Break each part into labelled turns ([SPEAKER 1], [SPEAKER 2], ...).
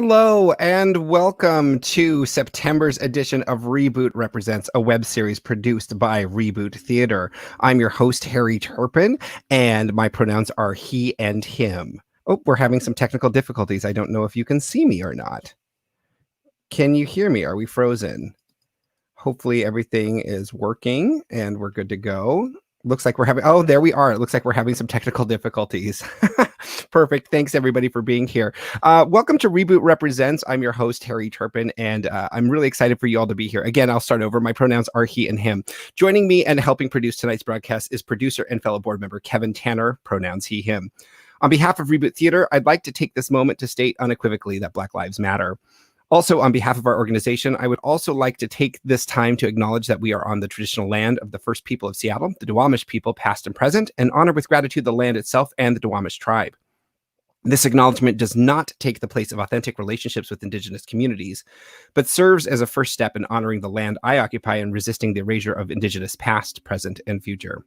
[SPEAKER 1] Hello and welcome to September's edition of Reboot Represents, a web series produced by Reboot Theater. I'm your host, Harry Turpin, and my pronouns are he and him. Oh, we're having some technical difficulties. I don't know if you can see me or not. Can you hear me? Are we frozen? Hopefully everything is working and we're good to go. Looks like we're having, oh, there we are. It looks like we're having some technical difficulties. Perfect. Thanks everybody for being here. Welcome to Reboot Represents. I'm your host, Harry Turpin, and I'm really excited for you all to be here. Again, I'll start over. My pronouns are he and him. Joining me and helping produce tonight's broadcast is producer and fellow board member Kevin Tanner, pronouns he, him. On behalf of Reboot Theater, I'd like to take this moment to state unequivocally that Black Lives Matter. Also, on behalf of our organization, I would also like to take this time to acknowledge that we are on the traditional land of the first people of Seattle, the Duwamish people, past and present, and honor with gratitude the land itself and the Duwamish tribe. This acknowledgement does not take the place of authentic relationships with Indigenous communities, but serves as a first step in honoring the land I occupy and resisting the erasure of Indigenous past, present, and future.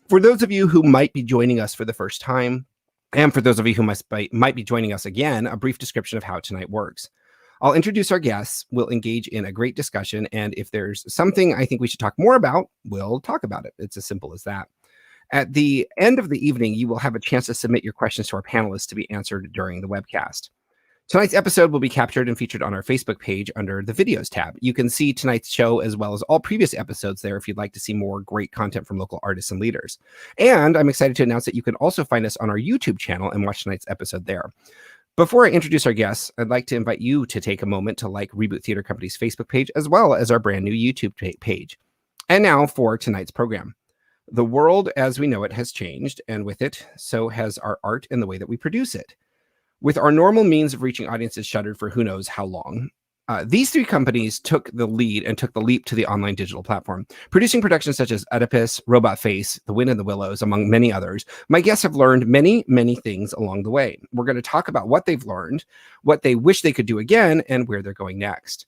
[SPEAKER 1] For those of you who might be joining us for the first time, and for those of you who might be joining us again, a brief description of how tonight works. I'll introduce our guests, we'll engage in a great discussion, and if there's something I think we should talk more about, we'll talk about it. It's as simple as that. At the end of the evening, you will have a chance to submit your questions to our panelists to be answered during the webcast. Tonight's episode will be captured and featured on our Facebook page under the Videos tab. You can see tonight's show as well as all previous episodes there if you'd like to see more great content from local artists and leaders. And I'm excited to announce that you can also find us on our YouTube channel and watch tonight's episode there. Before I introduce our guests, I'd like to invite you to take a moment to like Reboot Theater Company's Facebook page as well as our brand new YouTube page. And now for tonight's program. The world as we know it has changed, and with it, so has our art and the way that we produce it. With our normal means of reaching audiences shuttered for who knows how long, these three companies took the lead and took the leap to the online digital platform, producing productions such as Oedipus, Robot Face, The Wind in the Willows, among many others. My guests have learned many, many things along the way. We're going to talk about what they've learned, what they wish they could do again, and where they're going next.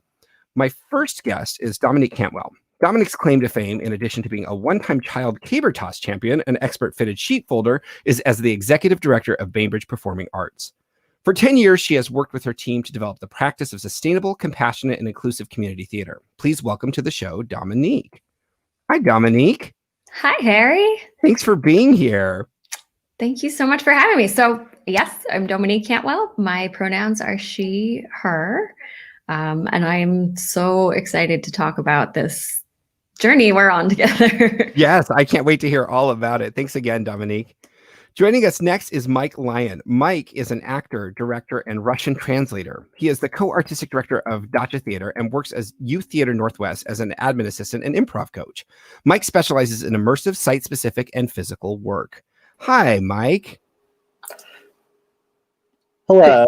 [SPEAKER 1] My first guest is Dominique Cantwell. Dominique's claim to fame, in addition to being a one-time child caber toss champion and expert fitted sheet folder, is as the executive director of Bainbridge Performing Arts. For 10 years, she has worked with her team to develop the practice of sustainable, compassionate, and inclusive community theater. Please welcome to the show, Dominique. Hi, Dominique.
[SPEAKER 2] Hi, Harry.
[SPEAKER 1] Thanks for being here.
[SPEAKER 2] Thank you so much for having me. So, yes, I'm Dominique Cantwell. My pronouns are she, her, and I'm so excited to talk about this journey we're on together.
[SPEAKER 1] Yes, I can't wait to hear all about it. Thanks again, Dominique. Joining us next is Mike Lyon. Mike is an actor, director, and Russian translator. He is the co-artistic director of DACHA Theater and works as Youth Theater Northwest as an admin assistant and improv coach. Mike specializes in immersive, site-specific, and physical work. Hi, Mike.
[SPEAKER 3] Hello.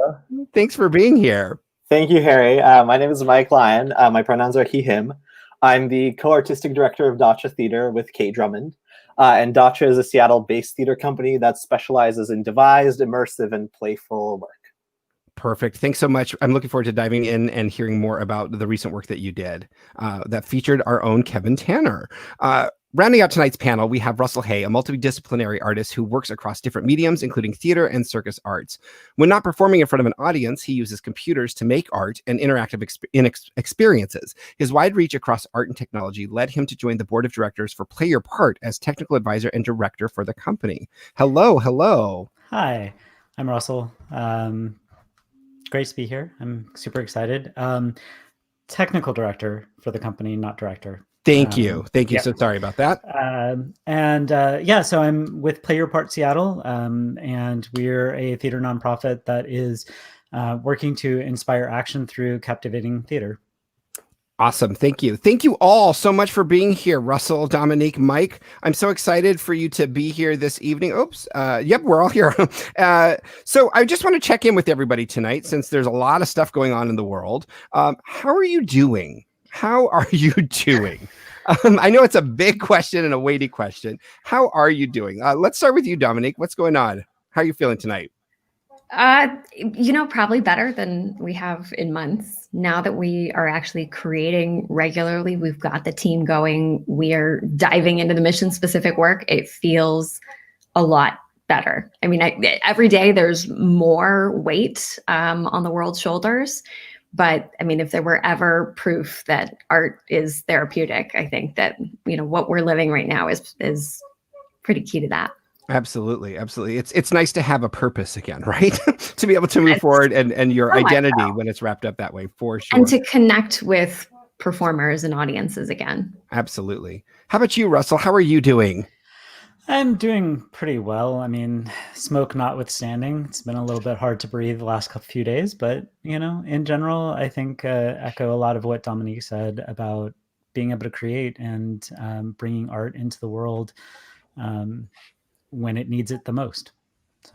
[SPEAKER 1] Thanks for being here.
[SPEAKER 3] Thank you, Harry. My name is Mike Lyon. My pronouns are he, him. I'm the co-artistic director of DACHA Theater with Kate Drummond. And DACHA is a Seattle-based theater company that specializes in devised, immersive, and playful work.
[SPEAKER 1] Perfect. Thanks so much. I'm looking forward to diving in and hearing more about the recent work that you did that featured our own Kevin Tanner. Rounding out tonight's panel, we have Russel Hay, a multidisciplinary artist who works across different mediums, including theater and circus arts. When not performing in front of an audience, he uses computers to make art and interactive experiences. His wide reach across art and technology led him to join the board of directors for Play Your Part as technical advisor and director for the company. Hello, hello.
[SPEAKER 4] Hi, I'm Russell. Great to be here. I'm super excited. Technical director for the company, not director.
[SPEAKER 1] Thank you.
[SPEAKER 4] Yeah.
[SPEAKER 1] So sorry about that.
[SPEAKER 4] So I'm with Play Your Part Seattle, and we're a theater nonprofit that is working to inspire action through captivating theater.
[SPEAKER 1] Awesome. Thank you. Thank you all so much for being here, Russell, Dominique, Mike. I'm so excited for you to be here this evening. Oops. Yep, we're all here. So I just want to check in with everybody tonight, since there's a lot of stuff going on in the world. How are you doing? How are you doing? I know it's a big question and a weighty question. How are you doing? Let's start with you, Dominique. What's going on? How are you feeling tonight?
[SPEAKER 2] Probably better than we have in months. Now that we are actually creating regularly, we've got the team going. We are diving into the mission-specific work. It feels a lot better. I mean, every day there's more weight on the world's shoulders. But I mean, if there were ever proof that art is therapeutic, I think that, what we're living right now is pretty key to that.
[SPEAKER 1] Absolutely. It's nice to have a purpose again, right? To be able to move forward and your identity when it's wrapped up that way, for sure.
[SPEAKER 2] And to connect with performers and audiences again.
[SPEAKER 1] Absolutely. How about you, Russell? How are you doing?
[SPEAKER 4] I'm doing pretty well. I mean, smoke notwithstanding, it's been a little bit hard to breathe the last few days, but in general, I think echo a lot of what Dominique said about being able to create and bringing art into the world when it needs it the most. So.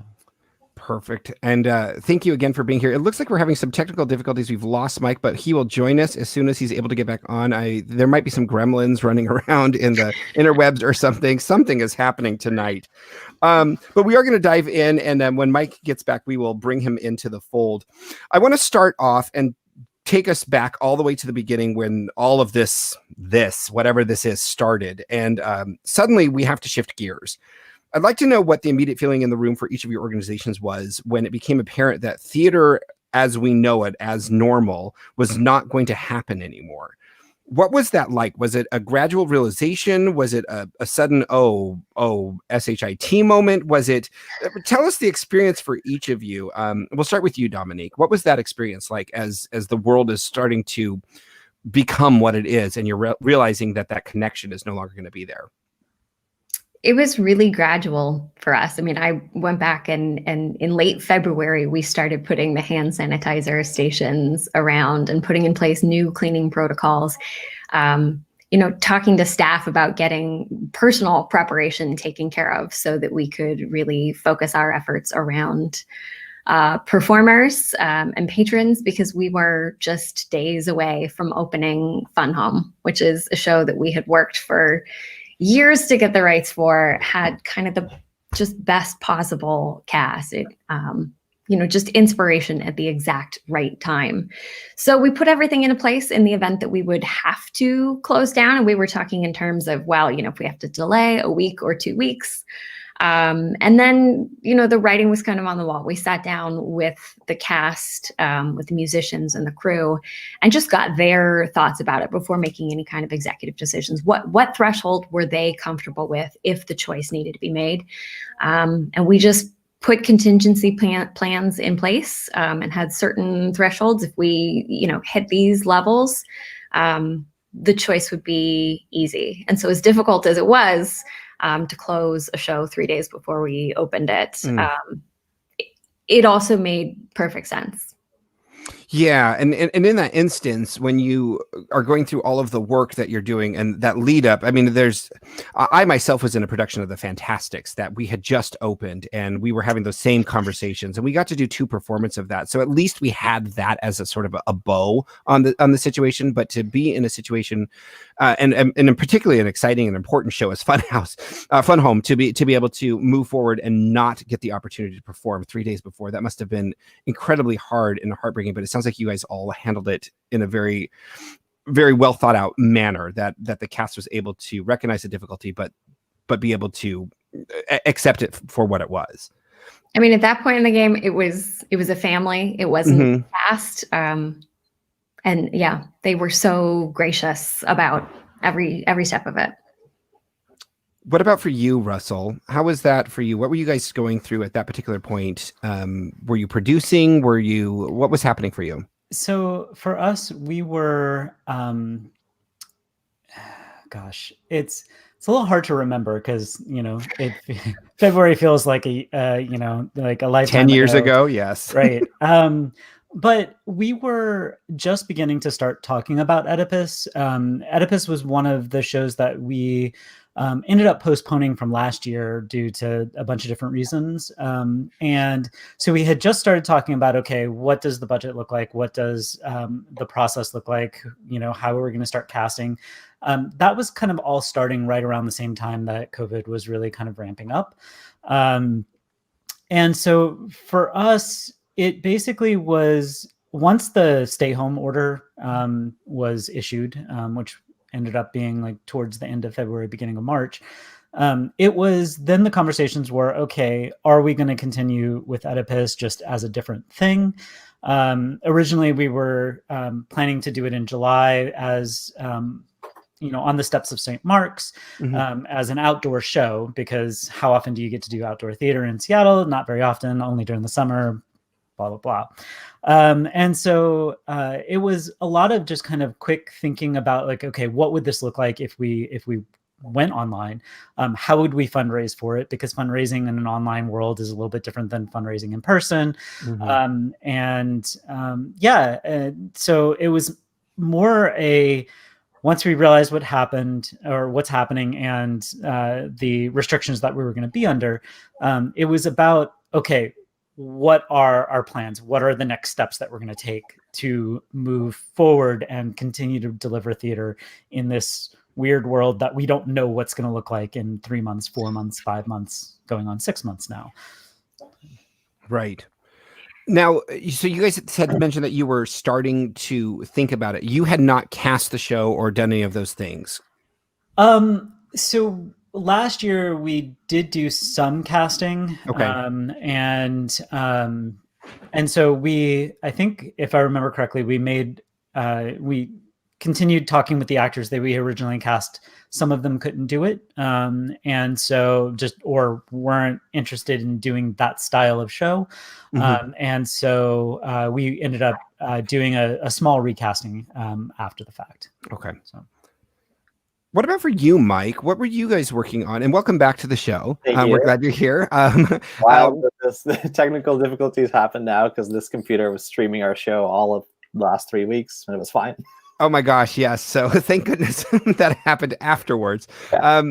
[SPEAKER 1] Perfect. And thank you again for being here. It looks like we're having some technical difficulties. We've lost Mike, but he will join us as soon as he's able to get back on. There might be some gremlins running around in the interwebs or something. Something is happening tonight. But we are going to dive in. And when Mike gets back, we will bring him into the fold. I want to start off and take us back all the way to the beginning when all of this, whatever this is, started. And suddenly we have to shift gears. I'd like to know what the immediate feeling in the room for each of your organizations was when it became apparent that theater as we know it, as normal, was not going to happen anymore. What was that like? Was it a gradual realization? Was it a sudden, SHIT moment? Was it, tell us the experience for each of you. We'll start with you, Dominique. What was that experience like as the world is starting to become what it is and you're realizing that connection is no longer going to be there?
[SPEAKER 2] It was really gradual for us. I mean, I went back and in late February, we started putting the hand sanitizer stations around and putting in place new cleaning protocols, talking to staff about getting personal preparation taken care of so that we could really focus our efforts around performers and patrons, because we were just days away from opening Fun Home, which is a show that we had worked for years to get the rights for, had kind of the just best possible cast. It, just inspiration at the exact right time. So we put everything into place in the event that we would have to close down. And we were talking in terms of, if we have to delay a week or 2 weeks. And then, the writing was kind of on the wall. We sat down with the cast, with the musicians and the crew, and just got their thoughts about it before making any kind of executive decisions. What threshold were they comfortable with if the choice needed to be made? And we just put contingency plans in place and had certain thresholds. If we, hit these levels, the choice would be easy. And so as difficult as it was, to close a show 3 days before we opened it, it also made perfect sense.
[SPEAKER 1] Yeah. And in that instance, when you are going through all of the work that you're doing and that lead up, I mean, I myself was in a production of The Fantastics that we had just opened, and we were having those same conversations, and we got to do 2 performances of that. So at least we had that as a sort of a bow on the situation. But to be in a situation, and particularly an exciting and important show as Fun Home, to be able to move forward and not get the opportunity to perform 3 days before, that must have been incredibly hard and heartbreaking. But it sounds like you guys all handled it in a very, very well thought out manner, that the cast was able to recognize the difficulty, but be able to accept it for what it was.
[SPEAKER 2] I mean, at that point in the game, it was a family. It wasn't a cast. And yeah, they were so gracious about every step of it.
[SPEAKER 1] What about for you, Russell? How was that for you? What were you guys going through at that particular point? Were you producing? What was happening for you?
[SPEAKER 4] So for us, we were, it's a little hard to remember because, February feels like a lifetime
[SPEAKER 1] 10 years ago. Yes.
[SPEAKER 4] Right. But we were just beginning to start talking about Oedipus. Oedipus was one of the shows that we ended up postponing from last year due to a bunch of different reasons. And so we had just started talking about, okay, what does the budget look like? What does the process look like? How are we going to start casting? That was kind of all starting right around the same time that COVID was really kind of ramping up. And so for us, it basically was, once the stay home order was issued, which ended up being like towards the end of February, beginning of March, It was then the conversations were, okay, are we going to continue with Oedipus just as a different thing? Originally, we were planning to do it in July as on the steps of St. Mark's as an outdoor show, because how often do you get to do outdoor theater in Seattle? Not very often, only during the summer, blah, blah, blah. And so it was a lot of just kind of quick thinking about like, okay, what would this look like if we went online? How would we fundraise for it? Because fundraising in an online world is a little bit different than fundraising in person. So it was more once we realized what happened or what's happening and the restrictions that we were going to be under, it was about, okay, what are our plans? What are the next steps that we're going to take to move forward and continue to deliver theater in this weird world that we don't know what's going to look like in 3 months, 4 months, 5 months, going on 6 months now.
[SPEAKER 1] Right. Now, so you guys had mentioned that you were starting to think about it. You had not cast the show or done any of those things.
[SPEAKER 4] So last year we did do some casting.
[SPEAKER 1] Okay.
[SPEAKER 4] And so I think if I remember correctly, we continued talking with the actors that we originally cast. Some of them couldn't do it. And so or weren't interested in doing that style of show. And so we ended up doing a small recasting after the fact.
[SPEAKER 1] Okay.
[SPEAKER 4] So.
[SPEAKER 1] What about for you, Mike? What were you guys working on? And welcome back to the show. We're glad you're here.
[SPEAKER 3] Wow, the technical difficulties happen now because this computer was streaming our show all of the last 3 weeks, and it was fine.
[SPEAKER 1] Oh my gosh, yes. So thank goodness that happened afterwards.
[SPEAKER 3] Yeah.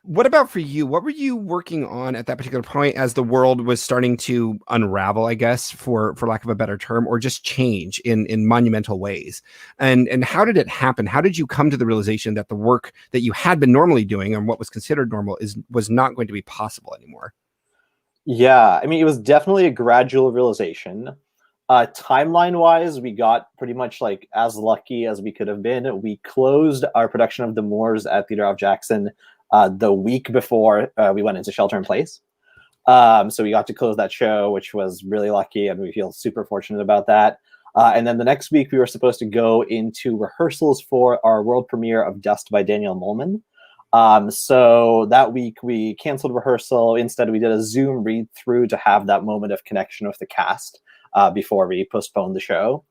[SPEAKER 1] What about for you? What were you working on at that particular point as the world was starting to unravel, I guess, for lack of a better term, or just change in monumental ways? And how did it happen? How did you come to the realization that the work that you had been normally doing and what was considered normal was not going to be possible anymore?
[SPEAKER 3] Yeah, I mean, it was definitely a gradual realization. Timeline-wise, we got pretty much like as lucky as we could have been. We closed our production of The Moors at Theatre of Jackson the week before we went into shelter in place. So we got to close that show, which was really lucky, and we feel super fortunate about that. And then the next week, we were supposed to go into rehearsals for our world premiere of Dust by Daniel Mohlman. So that week, we canceled rehearsal. Instead, we did a Zoom read-through to have that moment of connection with the cast before we postponed the show.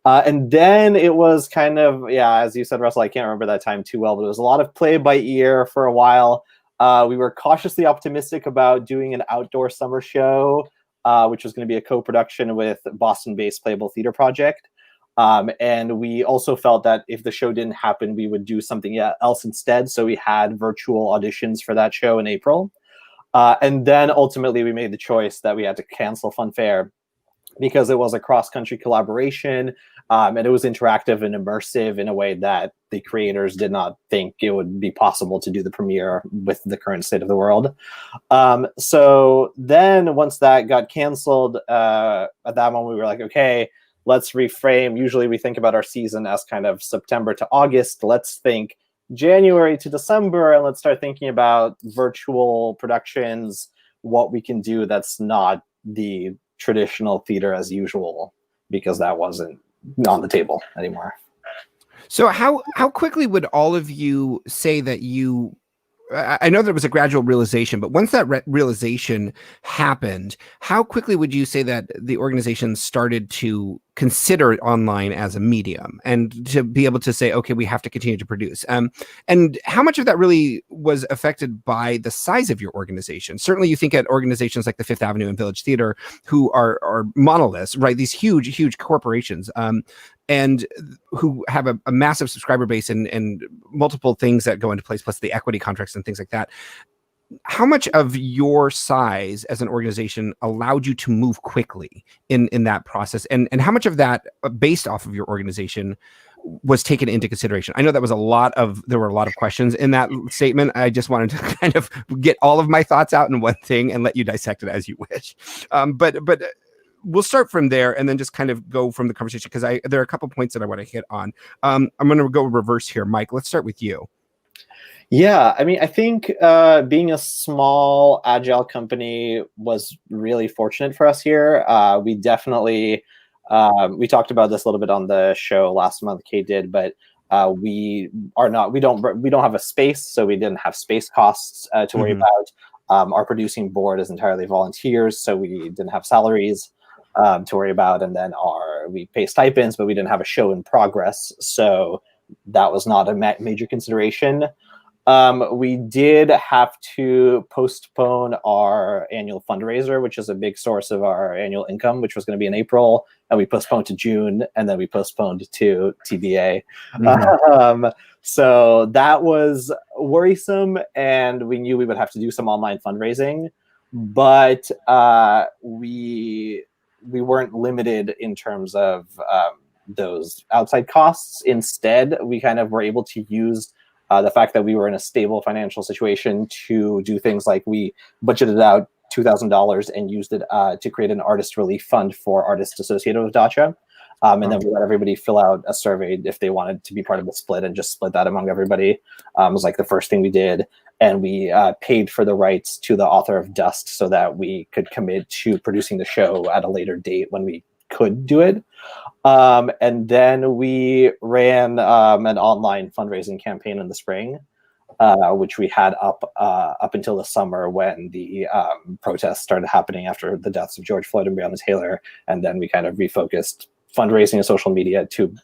[SPEAKER 3] And then it was kind of, as you said, Russell, I can't remember that time too well, but it was a lot of play by ear for a while. We were cautiously optimistic about doing an outdoor summer show, which was going to be a co-production with Boston-based Playable Theater Project. And we also felt that if the show didn't happen, we would do something else instead. So we had virtual auditions for that show in April. And then ultimately we made the choice that we had to cancel Funfair, because it was a cross-country collaboration, and it was interactive and immersive in a way that the creators did not think it would be possible to do the premiere with the current state of the world. So then once that got canceled, at that moment we were like, okay, let's reframe. Usually we think about our season as kind of September to August. Let's think January to December, and let's start thinking about virtual productions, what we can do that's not the traditional theater as usual, because that wasn't on the table anymore.
[SPEAKER 1] So how quickly would all of you say that you, I know there was a gradual realization, but once that realization happened, how quickly would you say that the organization started to consider online as a medium and to be able to say, okay, we have to continue to produce? And how much of that really was affected by the size of your organization? Certainly you think at organizations like the Fifth Avenue and Village Theater, who are monoliths, right? These huge corporations, and who have a massive subscriber base and multiple things that go into place, plus the equity contracts and things like that. How much of your size as an organization allowed you to move quickly in that process? And how much of that, based off of your organization, was taken into consideration? I know there were a lot of questions in that statement. I just wanted to kind of get all of my thoughts out in one thing and let you dissect it as you wish. But we'll start from there and then just kind of go from the conversation, because there are a couple points that I want to hit on. I'm going to go reverse here. Mike, let's start with you.
[SPEAKER 3] Yeah, I mean, I think being a small, agile company was really fortunate for us here. We definitely, we talked about this a little bit on the show last month, Kate did, but we don't have a space, so we didn't have space costs to worry about. Our producing board is entirely volunteers, so we didn't have salaries to worry about, and then we pay stipends, but we didn't have a show in progress, so that was not a major consideration. We did have to postpone our annual fundraiser, which is a big source of our annual income, which was going to be in April, and we postponed to June, and then we postponed to TBA. So that was worrisome, and we knew we would have to do some online fundraising, but we weren't limited in terms of those outside costs. Instead, we kind of were able to use the fact that we were in a stable financial situation to do things like we budgeted out $2,000 and used it to create an artist relief fund for artists associated with DACHA. And then we let everybody fill out a survey if they wanted to be part of the split, and just split that among everybody. It was like the first thing we did. And we paid for the rights to the author of Dust so that we could commit to producing the show at a later date when we could do it. And then we ran an online fundraising campaign in the spring, which we had up until the summer when the protests started happening after the deaths of George Floyd and Breonna Taylor. And then we kind of refocused fundraising and social media to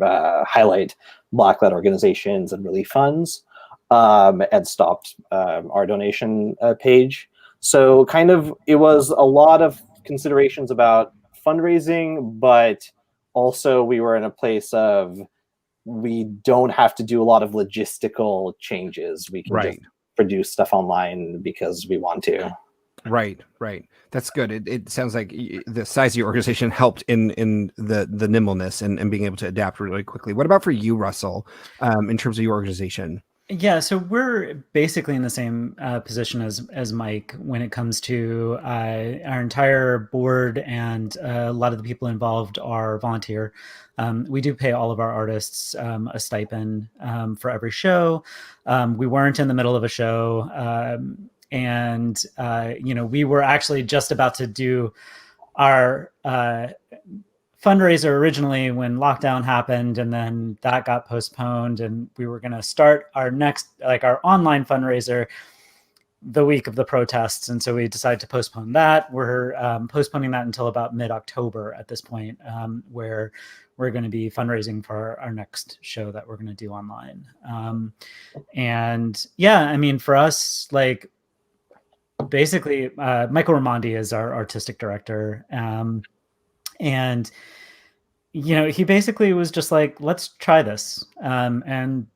[SPEAKER 3] highlight Black-led organizations and relief funds, and stopped our donation page. So kind of it was a lot of considerations about fundraising, but also we were in a place of we don't have to do a lot of logistical changes. We can just produce stuff online because we want to.
[SPEAKER 1] Right. That's good. It sounds like the size of your organization helped in the nimbleness and being able to adapt really quickly. What about for you, Russell, in terms of your organization?
[SPEAKER 4] Yeah, so we're basically in the same position as Mike when it comes to our entire board, and a lot of the people involved are volunteer. We do pay all of our artists a stipend for every show. We weren't in the middle of a show, and we were actually just about to do our fundraiser originally when lockdown happened, and then that got postponed, and we were going to start our next, our online fundraiser the week of the protests. And so we decided to postpone that. We're postponing that until about mid-October at this point, where we're going to be fundraising for our next show that we're going to do online. And yeah, I mean, for us, basically Michael Raimondi is our artistic director. And, he basically was just like, let's try this. And,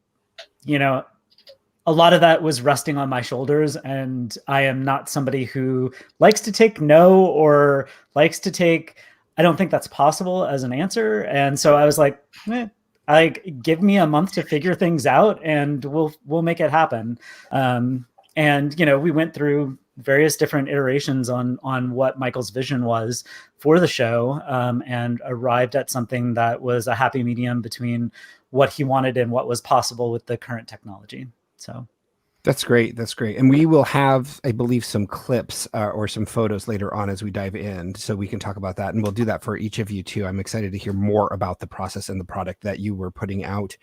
[SPEAKER 4] a lot of that was resting on my shoulders. And I am not somebody who likes to take no, or likes to take, I don't think that's possible as an answer. And so I was like, give me a month to figure things out and we'll make it happen. And, we went through various different iterations on what Michael's vision was for the show, and arrived at something that was a happy medium between what he wanted and what was possible with the current technology. So
[SPEAKER 1] that's great. And we will have, I believe, some clips or some photos later on as we dive in, so we can talk about that. And we'll do that for each of you too. I'm excited to hear more about the process and the product that you were putting out.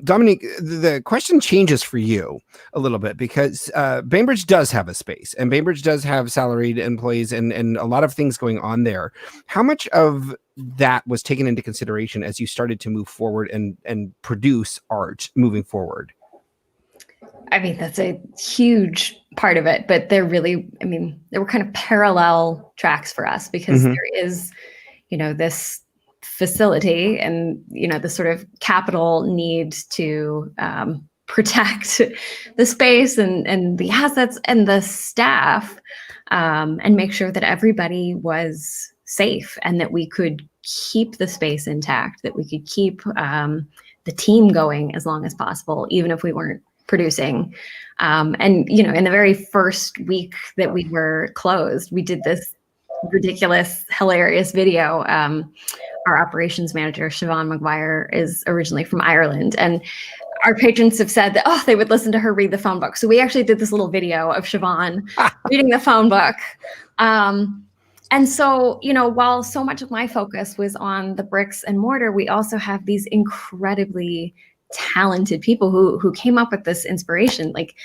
[SPEAKER 1] Dominique, the question changes for you a little bit, because Bainbridge does have a space, and Bainbridge does have salaried employees and a lot of things going on there. How much of that was taken into consideration as you started to move forward and produce art moving forward?
[SPEAKER 2] I mean, that's a huge part of it, but there were kind of parallel tracks for us, because there is, this facility and, the sort of capital need to protect the space and the assets and the staff, and make sure that everybody was safe and that we could keep the space intact, that we could keep the team going as long as possible, even if we weren't producing. And, in the very first week that we were closed, we did this ridiculous, hilarious video. Our operations manager, Siobhan McGuire, is originally from Ireland. And our patrons have said that, they would listen to her read the phone book. So we actually did this little video of Siobhan reading the phone book. And so, while so much of my focus was on the bricks and mortar, we also have these incredibly talented people who came up with this inspiration. Like,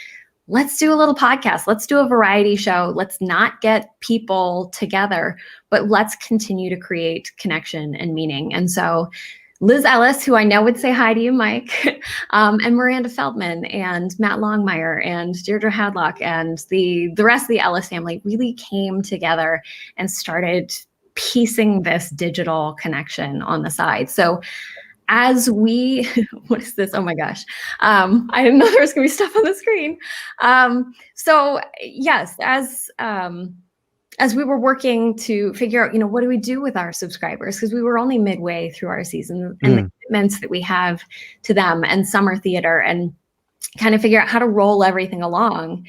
[SPEAKER 2] let's do a little podcast. Let's do a variety show. Let's not get people together, but let's continue to create connection and meaning. And so Liz Ellis, who I know would say hi to you, Mike, and Miranda Feldman and Matt Longmire and Deirdre Hadlock and the rest of the Ellis family really came together and started piecing this digital connection on the side. So as we, what is this? Oh my gosh. I didn't know there was gonna be stuff on the screen. So yes, as we were working to figure out, what do we do with our subscribers? Because we were only midway through our season and the commitments that we have to them and summer theater and kind of figure out how to roll everything along.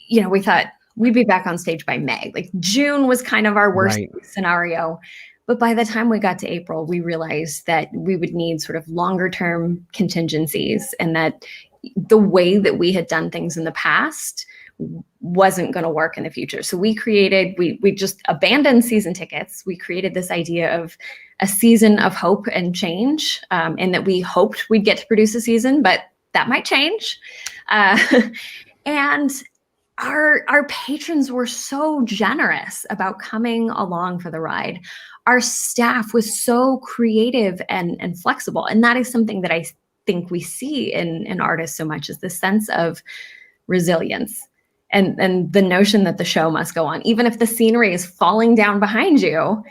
[SPEAKER 2] We thought we'd be back on stage by May. Like June was kind of our worst scenario. But by the time we got to April, we realized that we would need sort of longer term contingencies and that the way that we had done things in the past wasn't going to work in the future. So we just abandoned season tickets. We created this idea of a season of hope and change, and that we hoped we'd get to produce a season, but that might change. And our patrons were so generous about coming along for the ride. Our staff was so creative and flexible. And that is something that I think we see in artists so much, is the sense of resilience. And the notion that the show must go on, even if the scenery is falling down behind you,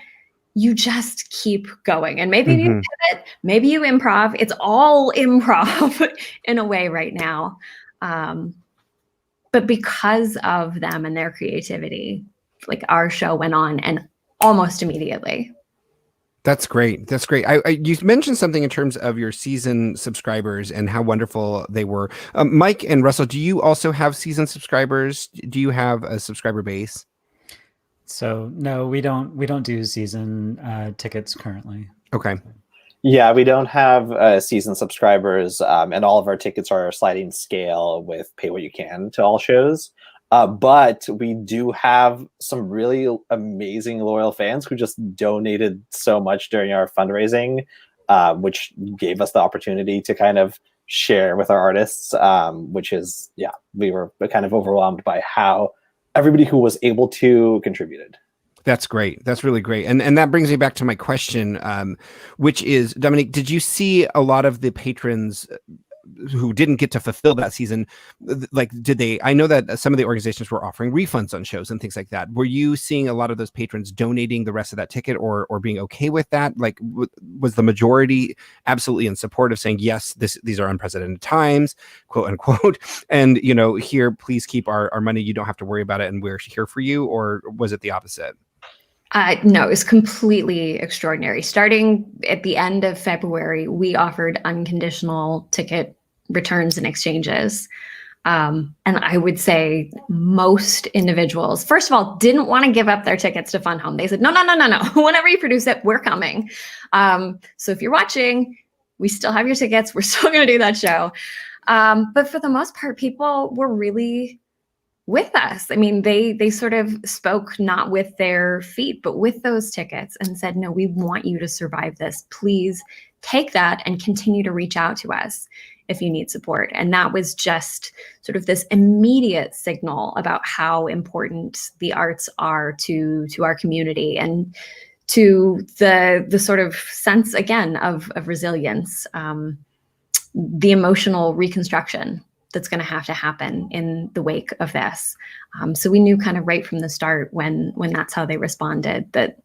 [SPEAKER 2] you just keep going. And maybe you pivot, maybe you improv. It's all improv in a way right now. But because of them and their creativity, like our show went on and almost immediately.
[SPEAKER 1] That's great. That's great. You mentioned something in terms of your season subscribers and how wonderful they were. Mike and Russell, do you also have season subscribers? Do you have a subscriber base?
[SPEAKER 4] So no, we don't do season tickets currently.
[SPEAKER 1] Okay.
[SPEAKER 3] Yeah, we don't have season subscribers, and all of our tickets are sliding scale with pay what you can to all shows. But we do have some really amazing loyal fans who just donated so much during our fundraising, which gave us the opportunity to kind of share with our artists, which is, we were kind of overwhelmed by how everybody who was able to contributed.
[SPEAKER 1] That's great. That's really great. And that brings me back to my question, which is, Dominique, did you see a lot of the patrons who didn't get to fulfill that season? Like, I know that some of the organizations were offering refunds on shows and things like that. Were you seeing a lot of those patrons donating the rest of that ticket or being okay with that? Like, was the majority absolutely in support of saying, yes, these are unprecedented times, quote unquote, and, here, please keep our money. You don't have to worry about it. And we're here for you. Or was it the opposite?
[SPEAKER 2] No, it was completely extraordinary. Starting at the end of February, we offered unconditional ticket returns and exchanges. And I would say most individuals, first of all, didn't want to give up their tickets to Fun Home. They said, no. Whenever you produce it, we're coming. So if you're watching, we still have your tickets. We're still going to do that show. But for the most part, people were really with us. I mean, they sort of spoke not with their feet, but with those tickets and said, no, we want you to survive this. Please take that and continue to reach out to us if you need support. And that was just sort of this immediate signal about how important the arts are to our community and to the sort of sense, again, of resilience, the emotional reconstruction that's going to have to happen in the wake of this. So we knew kind of right from the start when that's how they responded that,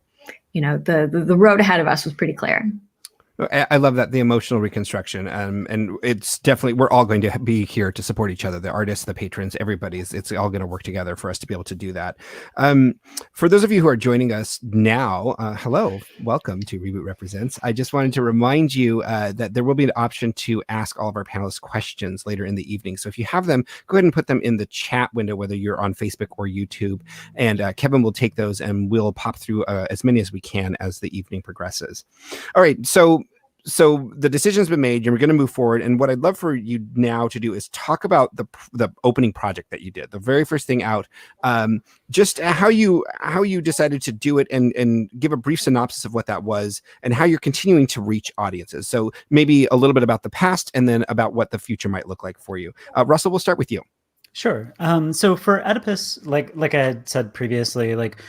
[SPEAKER 2] the road ahead of us was pretty clear.
[SPEAKER 1] I love that, the emotional reconstruction. And it's definitely, we're all going to be here to support each other, the artists, the patrons, everybody's, it's all going to work together for us to be able to do that. For those of you who are joining us now, hello, welcome to Reboot Represents. I just wanted to remind you that there will be an option to ask all of our panelists questions later in the evening. So if you have them, go ahead and put them in the chat window, whether you're on Facebook or YouTube. And Kevin will take those and we'll pop through as many as we can as the evening progresses. All right, so so the decision's been made. You're going to move forward, and what I'd love for you now to do is talk about the opening project that you did, the very first thing out. Just how you decided to do it, and give a brief synopsis of what that was, and how you're continuing to reach audiences. So maybe a little bit about the past, and then about what the future might look like for you. Russel, we'll start with you.
[SPEAKER 4] Sure. So for Oedipus, like I had said previously, like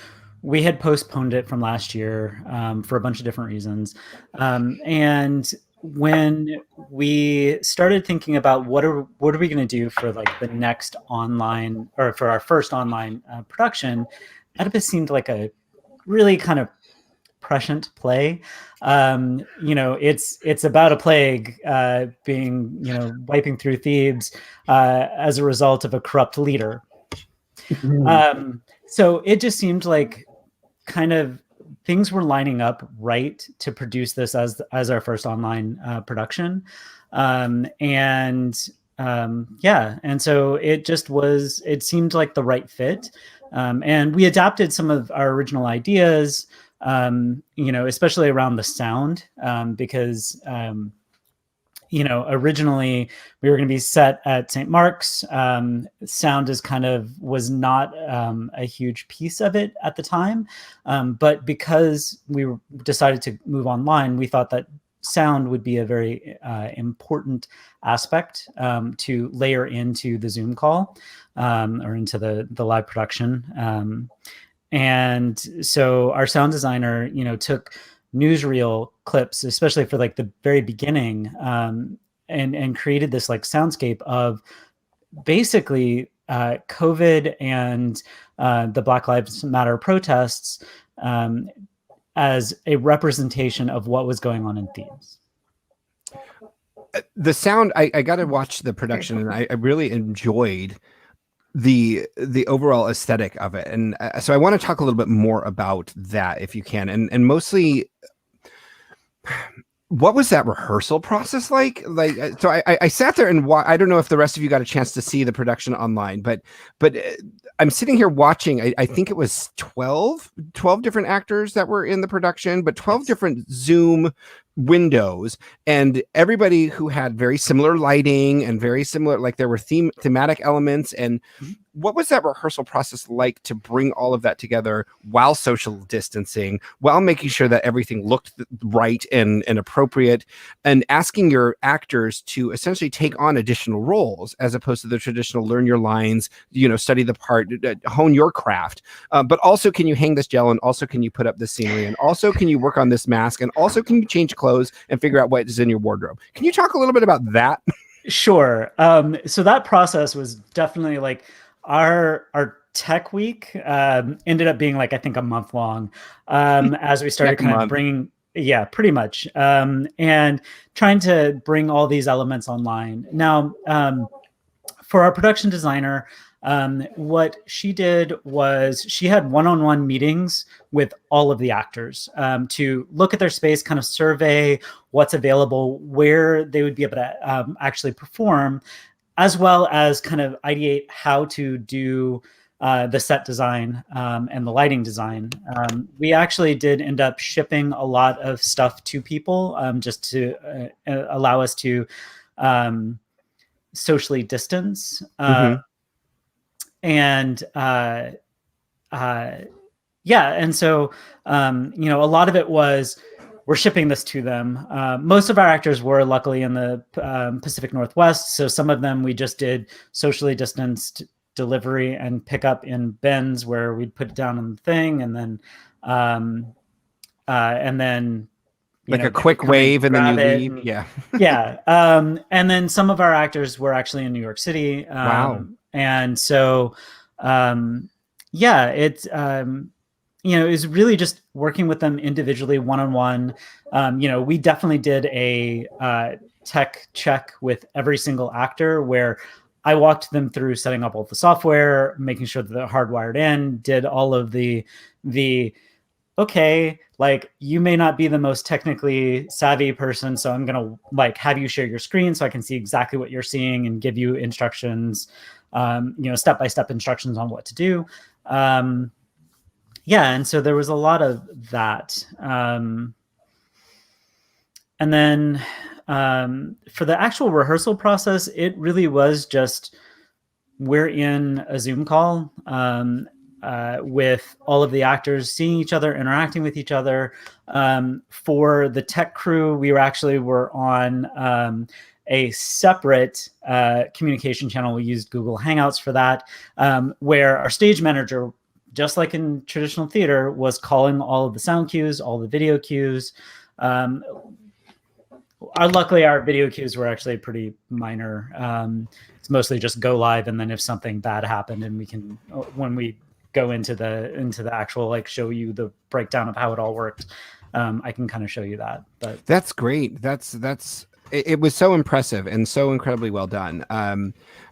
[SPEAKER 4] we had postponed it from last year for a bunch of different reasons. And when we started thinking about what are we going to do for like the next online, or for our first online production, Oedipus seemed like a really kind of prescient play. It's about a plague being, wiping through Thebes as a result of a corrupt leader. So it just seemed like kind of things were lining up right to produce this as our first online production. And so it seemed like the right fit. And we adapted some of our original ideas, especially around the sound, because originally we were going to be set at St. Mark's. Sound was not a huge piece of it at the time. But because we decided to move online, we thought that sound would be a very important aspect to layer into the Zoom call or into the live production. And so our sound designer, took newsreel clips, especially for like the very beginning, and created this like soundscape of basically COVID and the Black Lives Matter protests as a representation of what was going on in Thebes.
[SPEAKER 1] The sound, I got to watch the production, and I really enjoyed the overall aesthetic of it. And so I want to talk a little bit more about that, if you can, and mostly, what was that rehearsal process like? So I sat there and I don't know if the rest of you got a chance to see the production online, but I'm sitting here watching, I think it was 12 different actors that were in the production, but 12 different Zoom windows, and everybody who had very similar lighting and very similar, like there were thematic elements. And what was that rehearsal process like to bring all of that together while social distancing, while making sure that everything looked right and appropriate, and asking your actors to essentially take on additional roles as opposed to the traditional learn your lines, study the part, hone your craft. But also, can you hang this gel, and also can you put up this scenery, and also can you work on this mask, and also can you change clothes and figure out what is in your wardrobe? Can you talk a little bit about that?
[SPEAKER 4] Sure. So that process was definitely like our tech week ended up being like, I think, a month long, as we started kind of bringing, pretty much, and trying to bring all these elements online. Now, for our production designer, what she did was she had one-on-one meetings with all of the actors to look at their space, kind of survey what's available, where they would be able to actually perform, as well as kind of ideate how to do the set design and the lighting design. We actually did end up shipping a lot of stuff to people just to allow us to socially distance. And so a lot of it was, we're shipping this to them. Most of our actors were luckily in the Pacific Northwest, so some of them we just did socially distanced delivery and pick up in bins where we'd put it down on the thing, and then
[SPEAKER 1] like a quick wave and then you leave.
[SPEAKER 4] And then some of our actors were actually in New York City.
[SPEAKER 1] Wow.
[SPEAKER 4] And so it was really just working with them individually, one-on-one. We definitely did a tech check with every single actor, where I walked them through setting up all the software, making sure that they're hardwired in, did all of the okay, like, you may not be the most technically savvy person, so I'm going to like have you share your screen so I can see exactly what you're seeing and give you instructions, step-by-step instructions on what to do. And so there was a lot of that. And then for the actual rehearsal process, it really was just, we're in a Zoom call with all of the actors, seeing each other, interacting with each other. For the tech crew, we were on a separate communication channel. We used Google Hangouts for that, where our stage manager, just like in traditional theater, was calling all of the sound cues, all the video cues. Luckily, our video cues were actually pretty minor. It's mostly just go live, and then if something bad happened, and we can, when we go into the actual, like, show you the breakdown of how it all worked, I can kind of show you that. But
[SPEAKER 1] that's great. It was so impressive and so incredibly well done.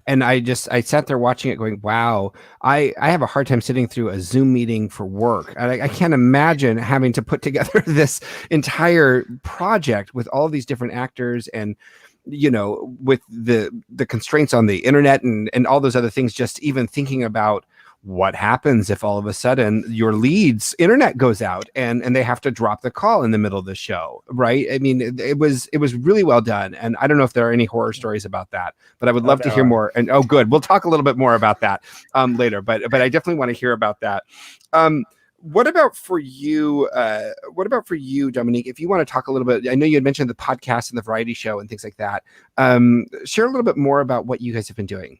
[SPEAKER 1] And I sat there watching it going, wow, I have a hard time sitting through a Zoom meeting for work. I can't imagine having to put together this entire project with all these different actors and, you know, with the constraints on the internet and all those other things, just even thinking about what happens if all of a sudden your lead's internet goes out and they have to drop the call in the middle of the show, right? I mean, it was really well done. And I don't know if there are any horror stories about that, but I would love to hear more. And good. We'll talk a little bit more about that later, but I definitely want to hear about that. What about for you, Dominique? If you want to talk a little bit, I know you had mentioned the podcast and the variety show and things like that. Share a little bit more about what you guys have been doing.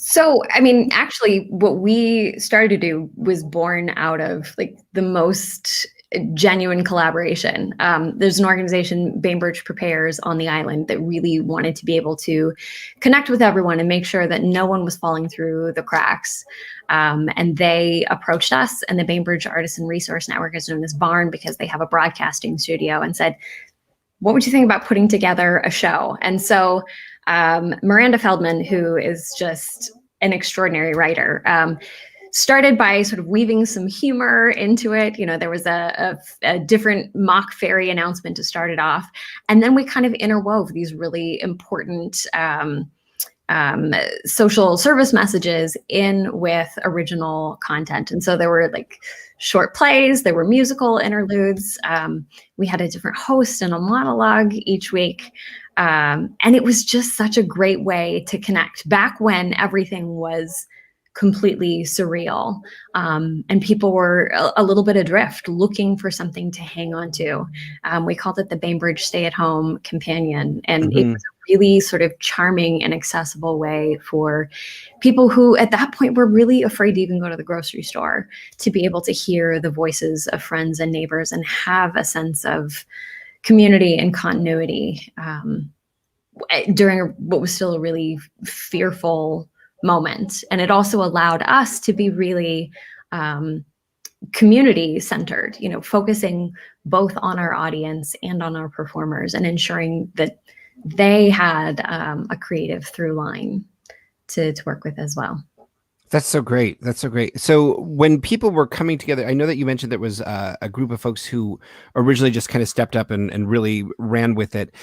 [SPEAKER 2] So, I mean, actually, what we started to do was born out of like the most genuine collaboration. There's an organization, Bainbridge Prepares, on the island that really wanted to be able to connect with everyone and make sure that no one was falling through the cracks. And they approached us, and the Bainbridge Artisan Resource Network is known as BARN because they have a broadcasting studio, and said, what would you think about putting together a show? And so Miranda Feldman, who is just an extraordinary writer, started by sort of weaving some humor into it. You know, there was a different mock fairy announcement to start it off. And then we kind of interwove these really important social service messages in with original content. And so there were like short plays, there were musical interludes. We had a different host and a monologue each week. And it was just such a great way to connect back when everything was completely surreal. And people were a little bit adrift, looking for something to hang on to. We called it the Bainbridge Stay-at-Home Companion. And it was a really sort of charming and accessible way for people who at that point were really afraid to even go to the grocery store, to be able to hear the voices of friends and neighbors and have a sense of community and continuity during what was still a really fearful moment. And it also allowed us to be really community centered, you know, focusing both on our audience and on our performers and ensuring that they had a creative through line to work with as well.
[SPEAKER 1] That's so great. That's so great. So when people were coming together, I know that you mentioned there was a group of folks who originally just kind of stepped up and really ran with it.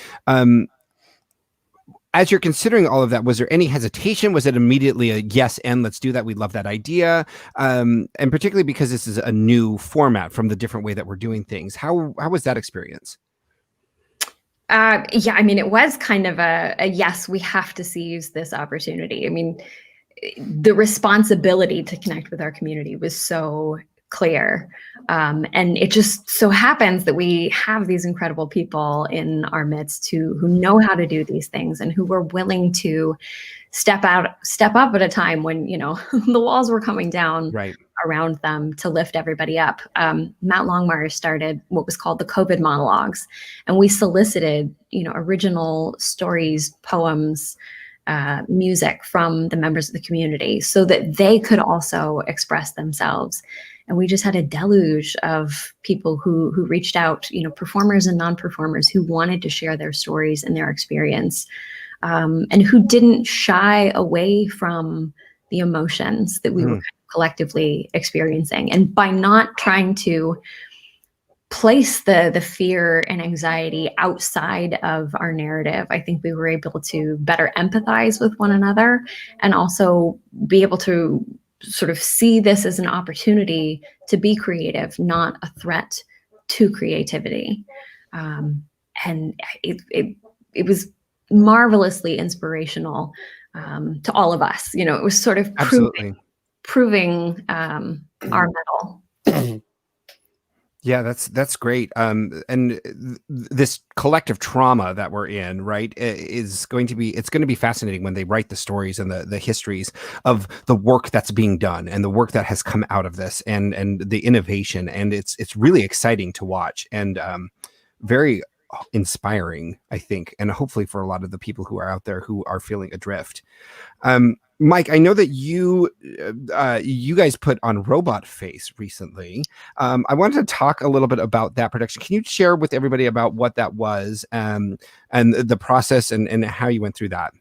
[SPEAKER 1] As you're considering all of that, was there any hesitation? Was it immediately a yes, and let's do that? We love that idea. And particularly because this is a new format from the different way that we're doing things. How was that experience?
[SPEAKER 2] Yeah, I mean, it was kind of a yes, we have to seize this opportunity. I mean, the responsibility to connect with our community was so clear. And it just so happens that we have these incredible people in our midst who know how to do these things and who were willing to step up at a time when, you know, the walls were coming down around them to lift everybody up. Matt Longmire started what was called the COVID monologues, and we solicited, you know, original stories, poems, music from the members of the community so that they could also express themselves. And we just had a deluge of people who reached out, you know, performers and non-performers who wanted to share their stories and their experience, and who didn't shy away from the emotions that we were collectively experiencing. And by not trying to place the fear and anxiety outside of our narrative, I think we were able to better empathize with one another and also be able to sort of see this as an opportunity to be creative, not a threat to creativity. And it was marvelously inspirational to all of us. You know, it was sort of proving our mettle.
[SPEAKER 1] Yeah, that's great. And this collective trauma that we're in, right, it's going to be fascinating when they write the stories and the histories of the work that's being done and the work that has come out of this and the innovation. And it's really exciting to watch and very inspiring, I think, and hopefully for a lot of the people who are out there who are feeling adrift. Mike, I know that you guys put on Robot Face recently. I wanted to talk a little bit about that production. Can you share with everybody about what that was and the process and how you went through that?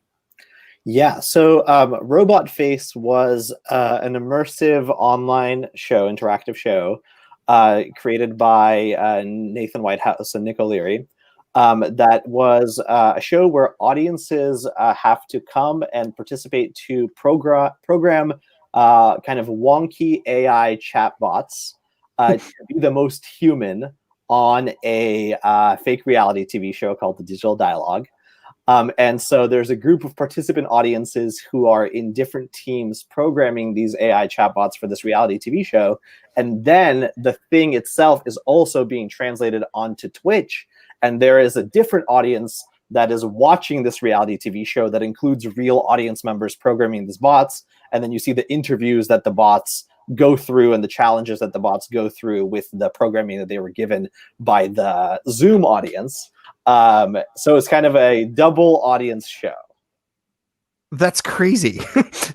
[SPEAKER 3] Yeah, so Robot Face was an immersive online show, interactive show, created by Nathan Whitehouse and Nick O'Leary. That was a show where audiences have to come and participate to program kind of wonky AI chatbots to be the most human on a fake reality TV show called The Digital Dialogue. And so there's a group of participant audiences who are in different teams programming these AI chatbots for this reality TV show. And then the thing itself is also being translated onto Twitch. And there is a different audience that is watching this reality TV show that includes real audience members programming these bots. And then you see the interviews that the bots go through and the challenges that the bots go through with the programming that they were given by the Zoom audience. So it's kind of a double audience show.
[SPEAKER 1] That's crazy.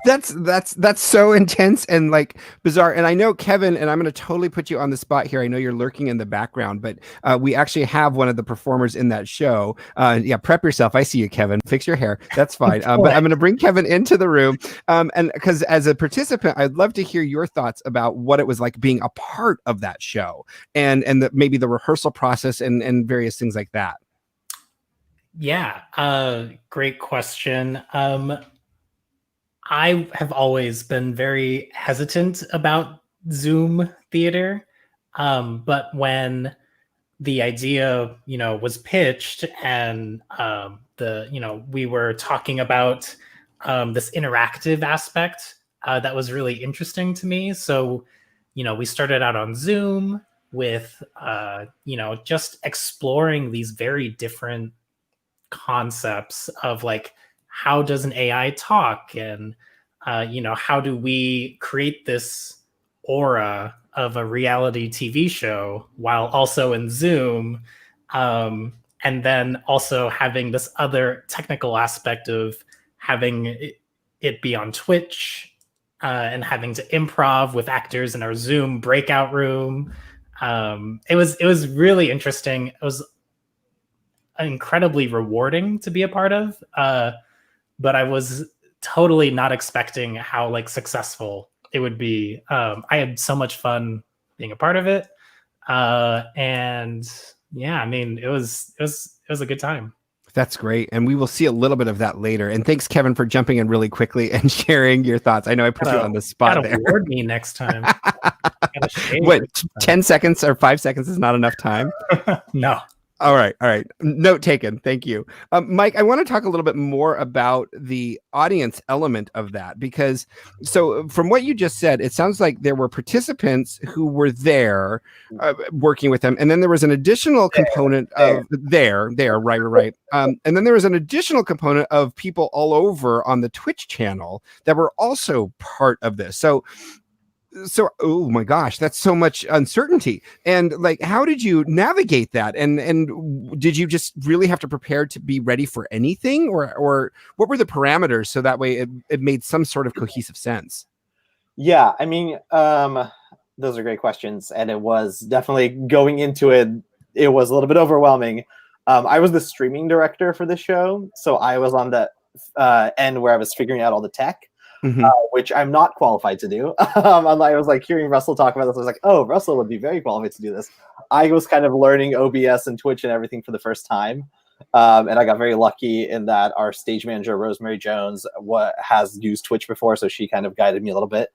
[SPEAKER 1] that's so intense and like bizarre. And I know, Kevin, and I'm going to totally put you on the spot here. I know you're lurking in the background, but we actually have one of the performers in that show. Yeah, prep yourself. I see you, Kevin. Fix your hair. That's fine. But I'm going to bring Kevin into the room. And because as a participant, I'd love to hear your thoughts about what it was like being a part of that show and maybe the rehearsal process and various things like that.
[SPEAKER 5] Yeah, great question. I have always been very hesitant about Zoom theater, but when the idea, was pitched and we were talking about this interactive aspect that was really interesting to me. So, we started out on Zoom with just exploring these very different concepts of like, how does an AI talk? And, how do we create this aura of a reality TV show while also in Zoom? And then also having this other technical aspect of having it be on Twitch and having to improv with actors in our Zoom breakout room. It was really interesting. It was incredibly rewarding to be a part of, but I was totally not expecting how like successful it would be. I had so much fun being a part of it, and yeah, I mean, it was a good time.
[SPEAKER 1] That's great. And we will see a little bit of that later. And thanks, Kevin, for jumping in really quickly and sharing your thoughts. I know I put you on the spot there.
[SPEAKER 5] Award me next time.
[SPEAKER 1] What, 10 seconds or 5 seconds is not enough time?
[SPEAKER 5] No.
[SPEAKER 1] All right. Note taken. Thank you. Mike, I want to talk a little bit more about the audience element of that, because so from what you just said, it sounds like there were participants who were there working with them. And then there was an additional component of right. And then there was an additional component of people all over on the Twitch channel that were also part of this. So, oh my gosh, that's so much uncertainty. And like, how did you navigate that? And did you just really have to prepare to be ready for anything, or what were the parameters so that way it made some sort of cohesive sense?
[SPEAKER 3] Yeah, I mean, those are great questions. And it was definitely going into it, it was a little bit overwhelming. I was the streaming director for the show. So I was on the end where I was figuring out all the tech. Mm-hmm. Which I'm not qualified to do. I was like hearing Russell talk about this. I was like, oh, Russell would be very qualified to do this. I was kind of learning OBS and Twitch and everything for the first time. And I got very lucky in that our stage manager, Rosemary Jones, has used Twitch before. So she kind of guided me a little bit.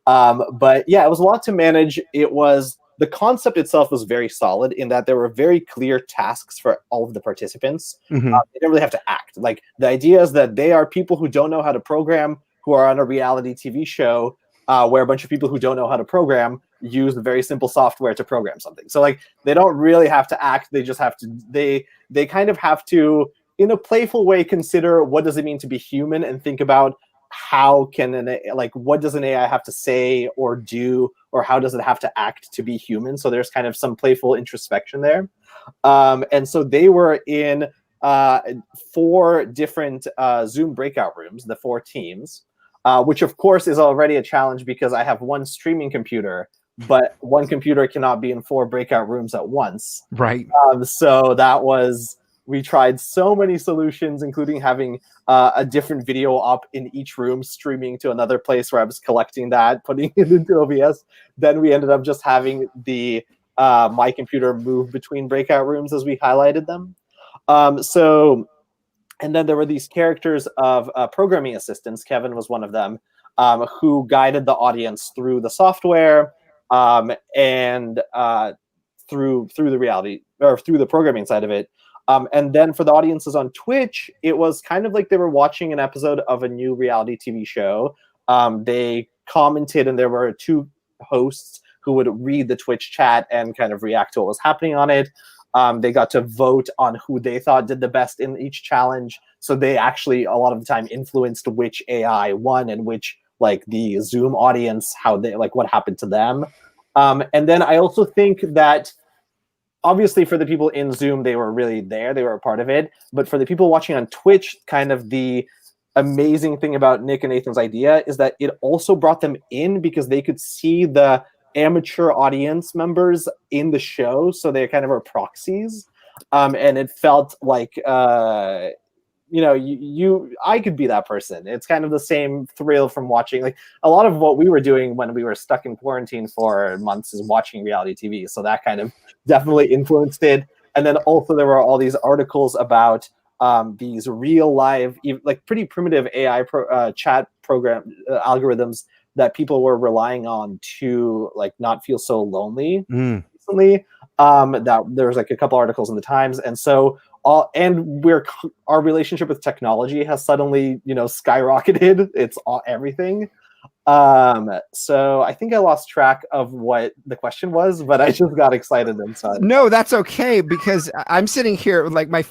[SPEAKER 3] But yeah, it was a lot to manage. It was the concept itself was very solid in that there were very clear tasks for all of the participants. They didn't really have to act. Like, the idea is that they are people who don't know how to program, who are on a reality TV show where a bunch of people who don't know how to program use very simple software to program something. So like, they don't really have to act. They just have to, they kind of have to, in a playful way, consider what does it mean to be human and think about how can what does an AI have to say or do, or how does it have to act to be human? So there's kind of some playful introspection there. And so they were in 4 different Zoom breakout rooms, the 4 teams, which of course is already a challenge because I have one streaming computer, but one computer cannot be in 4 breakout rooms at once.
[SPEAKER 1] Right.
[SPEAKER 3] So that was, we tried so many solutions, including having a different video up in each room, streaming to another place where I was collecting that, putting it into OBS. Then we ended up just having the my computer move between breakout rooms as we highlighted them. And then there were these characters of programming assistants. Kevin was one of them, who guided the audience through the software and through the reality, or through the programming side of it. And then for the audiences on Twitch, it was kind of like they were watching an episode of a new reality TV show. They commented, and there were 2 hosts who would read the Twitch chat and kind of react to what was happening on it. They got to vote on who they thought did the best in each challenge. So they actually, a lot of the time, influenced which AI won and which, like, the Zoom audience, how they, like, what happened to them. And then I also think that, obviously, for the people in Zoom, they were really there. They were a part of it. But for the people watching on Twitch, kind of the amazing thing about Nick and Nathan's idea is that it also brought them in because they could see the amateur audience members in the show. So they kind of were proxies. And it felt like, I could be that person. It's kind of the same thrill from watching. Like, a lot of what we were doing when we were stuck in quarantine for months is watching reality TV. So that kind of definitely influenced it. And then also there were all these articles about these real live, like pretty primitive AI chat program algorithms that people were relying on to, like, not feel so lonely recently. That there was like a couple articles in the Times. And so our relationship with technology has suddenly, skyrocketed. It's everything. So I think I lost track of what the question was, but I just got excited inside.
[SPEAKER 1] No, that's okay, because I'm sitting here, like, my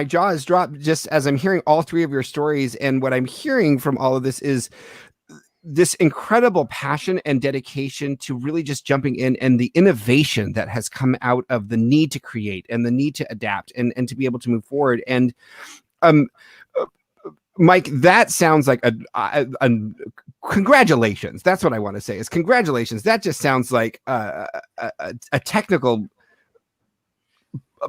[SPEAKER 1] jaw is dropped just as I'm hearing all 3 of your stories. And what I'm hearing from all of this is this incredible passion and dedication to really just jumping in, and the innovation that has come out of the need to create and the need to adapt and to be able to move forward. And Mike, that sounds like a congratulations. That's what I want to say, is congratulations. That just sounds like a technical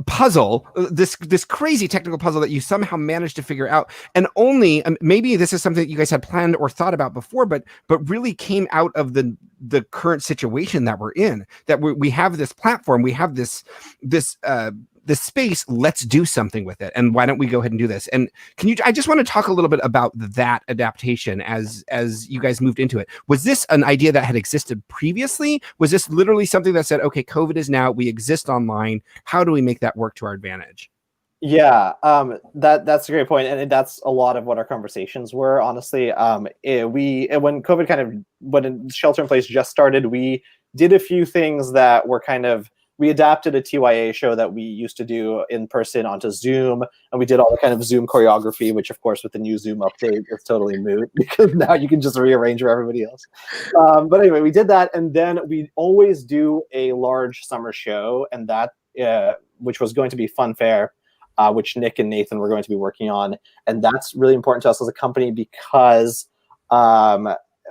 [SPEAKER 1] puzzle, this crazy technical puzzle that you somehow managed to figure out. And only maybe this is something that you guys had planned or thought about before, but really came out of the current situation that we're in, that we have this platform, we have this space, let's do something with it. And why don't we go ahead and do this? And I just want to talk a little bit about that adaptation as you guys moved into it. Was this an idea that had existed previously? Was this literally something that said, okay, COVID is now, we exist online, how do we make that work to our advantage?
[SPEAKER 3] Yeah, that's a great point, and that's a lot of what our conversations were. Honestly, when COVID when shelter in place just started, we did a few things that were we adapted a TYA show that we used to do in person onto Zoom, and we did all the kind of Zoom choreography, which of course with the new Zoom update, it's totally moot because now you can just rearrange for everybody else. But anyway, we did that, and then we always do a large summer show, and that which was going to be Fun Fair, which Nick and Nathan were going to be working on, and that's really important to us as a company because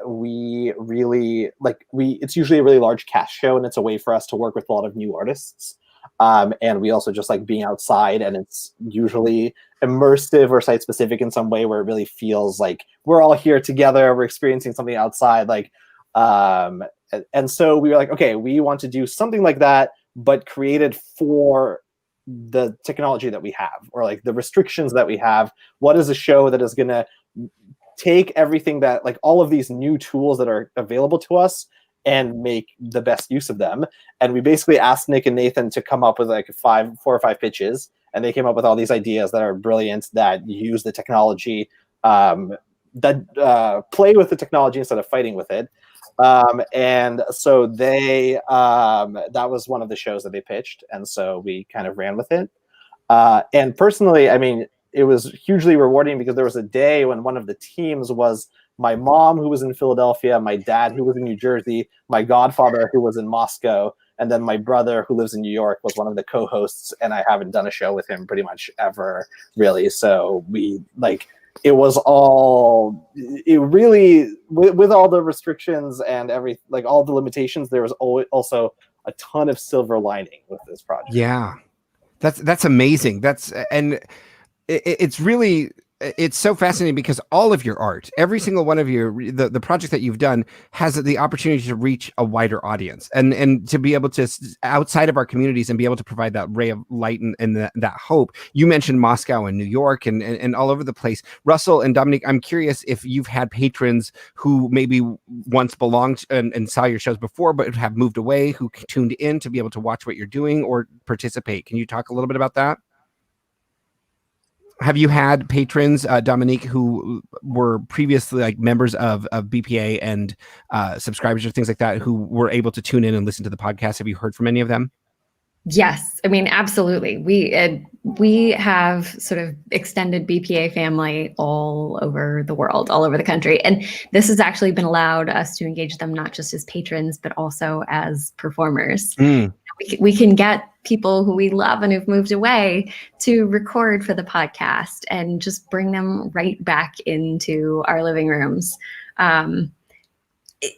[SPEAKER 3] we really it's usually a really large cast show, and it's a way for us to work with a lot of new artists, and we also just like being outside, and it's usually immersive or site specific in some way where it really feels like we're all here together, we're experiencing something outside, and so we were like, okay, we want to do something like that, but created for the technology that we have, or like the restrictions that we have. What is a show that is going to take everything that, like, all of these new tools that are available to us and make the best use of them. And we basically asked Nick and Nathan to come up with like 4 or 5 pitches, and they came up with all these ideas that are brilliant, that use the technology, that play with the technology instead of fighting with it. And so they that was one of the shows that they pitched, and so we kind of ran with it. And personally, I mean, it was hugely rewarding because there was a day when one of the teams was my mom, who was in Philadelphia, my dad, who was in New Jersey, my godfather, who was in Moscow, and then my brother, who lives in New York, was one of the co-hosts, and I haven't done a show with him pretty much ever, really. So we, like, it was all, it really, with all the restrictions and like all the limitations, there was also a ton of silver lining with this project.
[SPEAKER 1] Yeah, that's amazing. And it's really, it's so fascinating because all of your art, every single one of your, the project that you've done has the opportunity to reach a wider audience and to be able to, outside of our communities, and be able to provide that ray of light and that hope. You mentioned Moscow and New York and all over the place. Russell and Dominique, I'm curious if you've had patrons who maybe once belonged and saw your shows before, but have moved away, who tuned in to be able to watch what you're doing or participate. Can you talk a little bit about that? Have you had patrons, Dominique, who were previously like members of BPA and subscribers or things like that, who were able to tune in and listen to the podcast? Have you heard from any of them?
[SPEAKER 2] Yes, I mean, absolutely. We have sort of extended BPA family all over the world, all over the country. And this has actually been allowed us to engage them not just as patrons, but also as performers. We can get people who we love and who've moved away to record for the podcast and just bring them right back into our living rooms.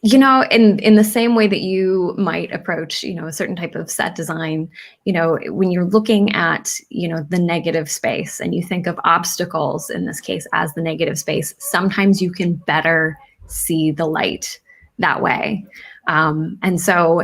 [SPEAKER 2] You know, in the same way that you might approach, you know, a certain type of set design, you know, when you're looking at, you know, the negative space and you think of obstacles in this case as the negative space, sometimes you can better see the light that way. And so,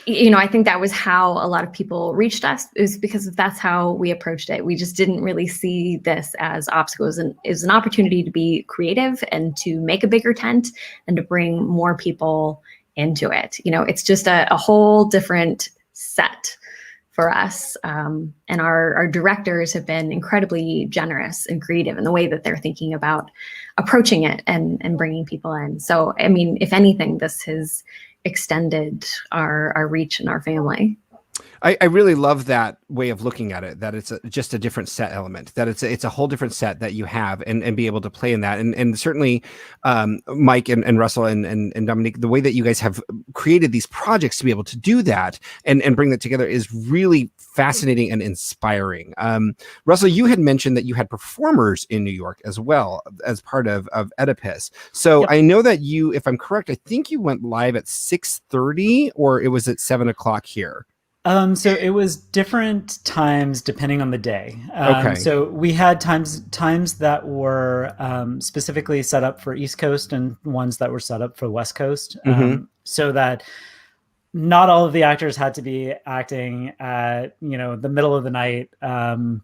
[SPEAKER 2] you know, I think that was how a lot of people reached us, is because that's how we approached it. We just didn't really see this as obstacles, and it was an opportunity to be creative and to make a bigger tent and to bring more people into it. You know, it's just a whole different set for us. And our directors have been incredibly generous and creative in the way that they're thinking about approaching it and bringing people in. So, I mean, if anything, this has extended our reach and our family.
[SPEAKER 1] I really love that way of looking at it, that it's just a different set element, that it's a whole different set that you have and be able to play in that. And certainly Mike and Russell and Dominique, the way that you guys have created these projects to be able to do that and bring that together is really fascinating and inspiring. Russell, you had mentioned that you had performers in New York as well as part of Oedipus. So yep. I know that you, if I'm correct, I think you went live at 6:30 or it was at 7 o'clock here.
[SPEAKER 4] So it was different times depending on the day.
[SPEAKER 1] Okay.
[SPEAKER 4] So we had times that were specifically set up for East Coast and ones that were set up for West Coast, so that not all of the actors had to be acting at, you know, the middle of the night. And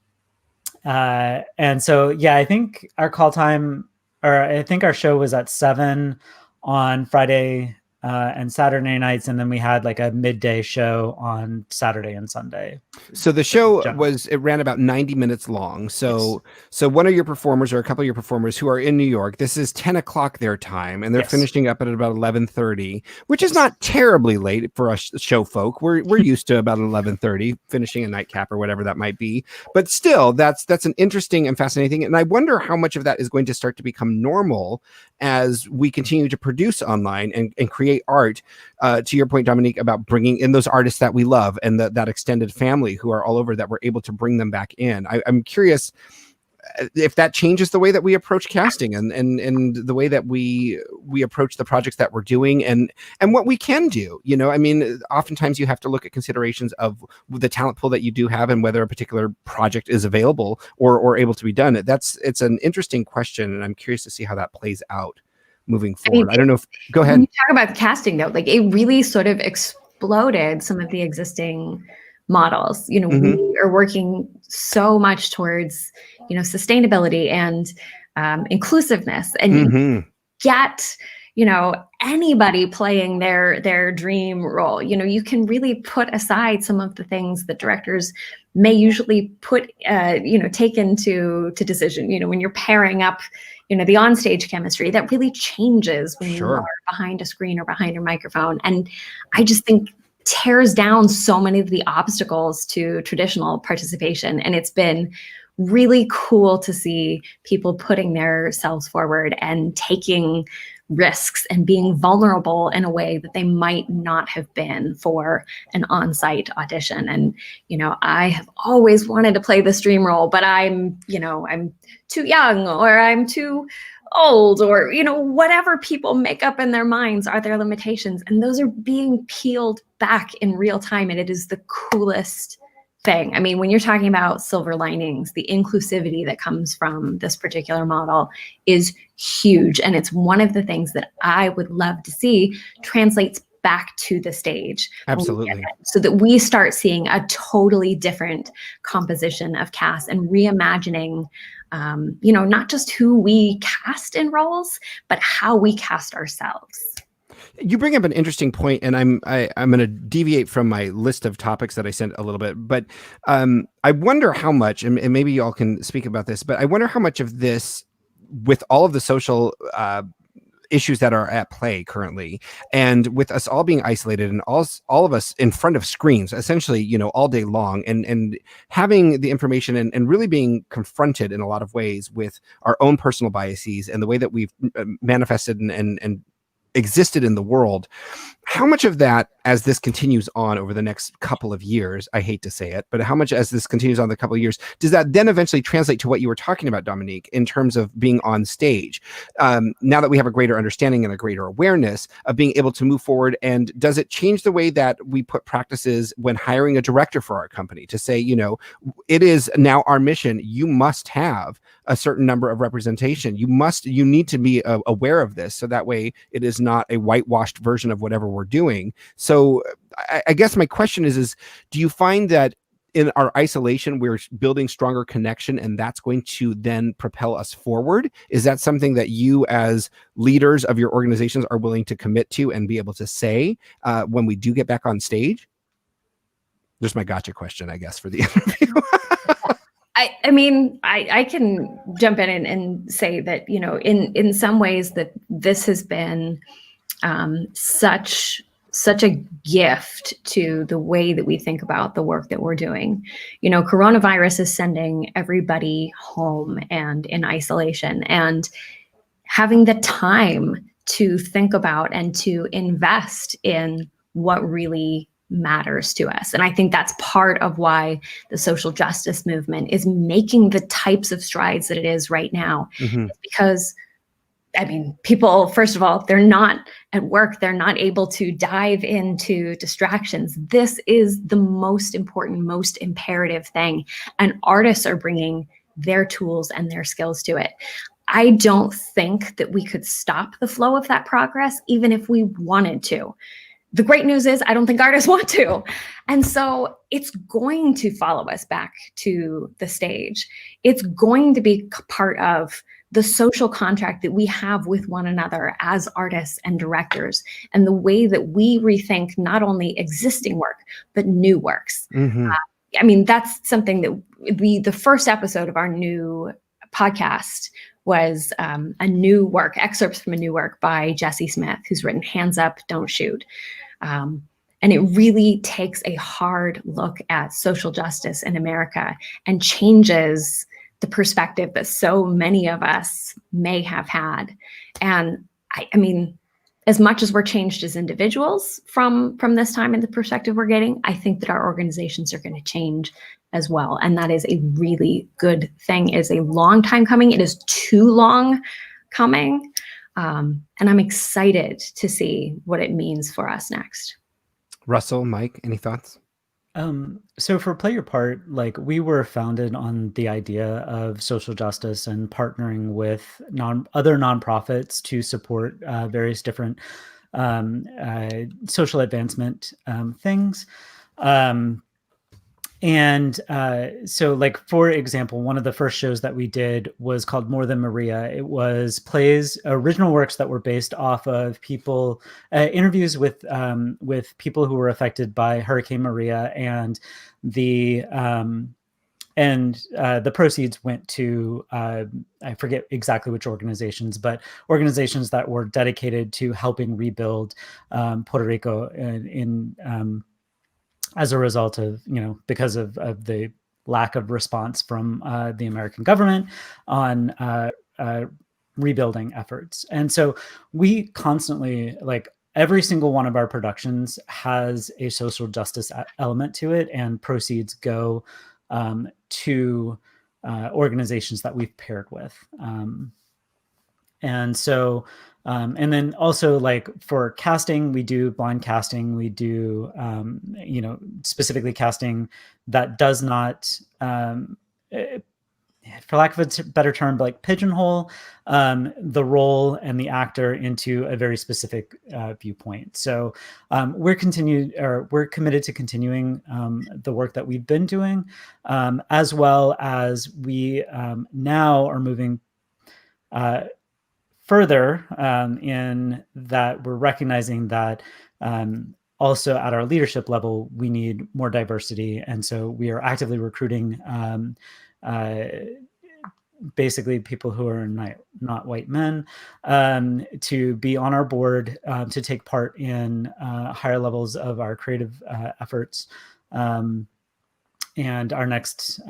[SPEAKER 4] so, yeah, I think our call time, or I think our show was at 7 on Friday and Saturday nights, and then we had like a midday show on Saturday and Sunday.
[SPEAKER 1] So the show it ran about 90 minutes long. So yes. So one of your performers or a couple of your performers who are in New York, this is 10 o'clock their time, and they're yes. finishing up at about 11:30, which is not terribly late for us show folk. We're used to about 11:30 finishing a nightcap or whatever that might be. But still, that's an interesting and fascinating thing. And I wonder how much of that is going to start to become normal as we continue to produce online and create art, to your point, Dominique, about bringing in those artists that we love and that extended family who are all over, that we're able to bring them back in. I'm curious if that changes the way that we approach casting and the way that we approach the projects that we're doing and what we can do. You know, I mean, oftentimes you have to look at considerations of the talent pool that you do have and whether a particular project is available or able to be done. It's an interesting question, and I'm curious to see how that plays out moving forward. I don't know if, go ahead.
[SPEAKER 2] When you talk about casting though, like it really sort of exploded some of the existing models. You know, we are working so much towards, you know, sustainability and inclusiveness, and you get, anybody playing their dream role. You can really put aside some of the things that directors may usually put, take into decision. When you're pairing up, the onstage chemistry, that really changes when you are behind a screen or behind a microphone. And I just think tears down so many of the obstacles to traditional participation. And it's been really cool to see people putting their selves forward and taking risks and being vulnerable in a way that they might not have been for an on-site audition. And, I have always wanted to play this dream role, but I'm too young, or I'm too old, or, whatever people make up in their minds are their limitations. And those are being peeled back in real time. And it is the coolest thing. I mean, when you're talking about silver linings, the inclusivity that comes from this particular model is huge. And it's one of the things that I would love to see translates back to the stage.
[SPEAKER 1] Absolutely.
[SPEAKER 2] So that we start seeing a totally different composition of cast and reimagining, not just who we cast in roles, but how we cast ourselves.
[SPEAKER 1] You bring up an interesting point, and I'm going to deviate from my list of topics that I sent a little bit, but I wonder how much, and maybe y'all can speak about this, but I wonder how much of this, with all of the social issues that are at play currently, and with us all being isolated and all of us in front of screens, essentially, all day long, and having the information and really being confronted in a lot of ways with our own personal biases and the way that we've manifested and existed in the world. How much of that, as this continues on over the next couple of years, I hate to say it, but how much as this continues on the couple of years, does that then eventually translate to what you were talking about, Dominique, in terms of being on stage? Now that we have a greater understanding and a greater awareness of being able to move forward, and does it change the way that we put practices when hiring a director for our company to say, it is now our mission, you must have a certain number of representation. You need to be aware of this, so that way it is not a whitewashed version of whatever we're doing. So I guess my question is do you find that in our isolation, we're building stronger connection, and that's going to then propel us forward? Is that something that you as leaders of your organizations are willing to commit to and be able to say when we do get back on stage? There's my gotcha question, I guess, for the interview.
[SPEAKER 2] I mean, I can jump in and say that, in some ways that this has been such a gift to the way that we think about the work that we're doing. Coronavirus is sending everybody home and in isolation, and having the time to think about and to invest in what really matters to us. And I think that's part of why the social justice movement is making the types of strides that it is right now. Mm-hmm. Because people, first of all, they're not at work. They're not able to dive into distractions. This is the most important, most imperative thing. And artists are bringing their tools and their skills to it. I don't think that we could stop the flow of that progress, even if we wanted to. The great news is I don't think artists want to. And so it's going to follow us back to the stage. It's going to be part of the social contract that we have with one another as artists and directors, and the way that we rethink not only existing work, but new works. Mm-hmm. That's something that the first episode of our new podcast was a new work, excerpts from a new work by Jessie Smith, who's written Hands Up, Don't Shoot. And it really takes a hard look at social justice in America and changes the perspective that so many of us may have had. And I mean, as much as we're changed as individuals from this time and the perspective we're getting, I think that our organizations are going to change as well. And that is a really good thing. It is a long time coming. It is too long coming. And I'm excited to see what it means for us next.
[SPEAKER 1] Russell, Mike, any thoughts?
[SPEAKER 4] So for Play Your Part, we were founded on the idea of social justice and partnering with other nonprofits to support various different social advancement things. And so, like, for example, one of the first shows that we did was called More Than Maria. It was plays, original works that were based off of people, interviews with people who were affected by Hurricane Maria, and the proceeds went to I forget exactly which organizations, but organizations that were dedicated to helping rebuild Puerto Rico in as a result of, because of the lack of response from the American government on rebuilding efforts. And so we constantly, like, every single one of our productions has a social justice element to it, and proceeds go to organizations that we've paired with. And so, and then also, like, for casting, we do blind casting. We do, specifically casting that does not, for lack of a better term, but like pigeonhole the role and the actor into a very specific viewpoint. So we're committed to continuing the work that we've been doing, as well as we now are moving further in that we're recognizing that also at our leadership level, we need more diversity. And so we are actively recruiting basically people who are not white men to be on our board, to take part in higher levels of our creative efforts. And our next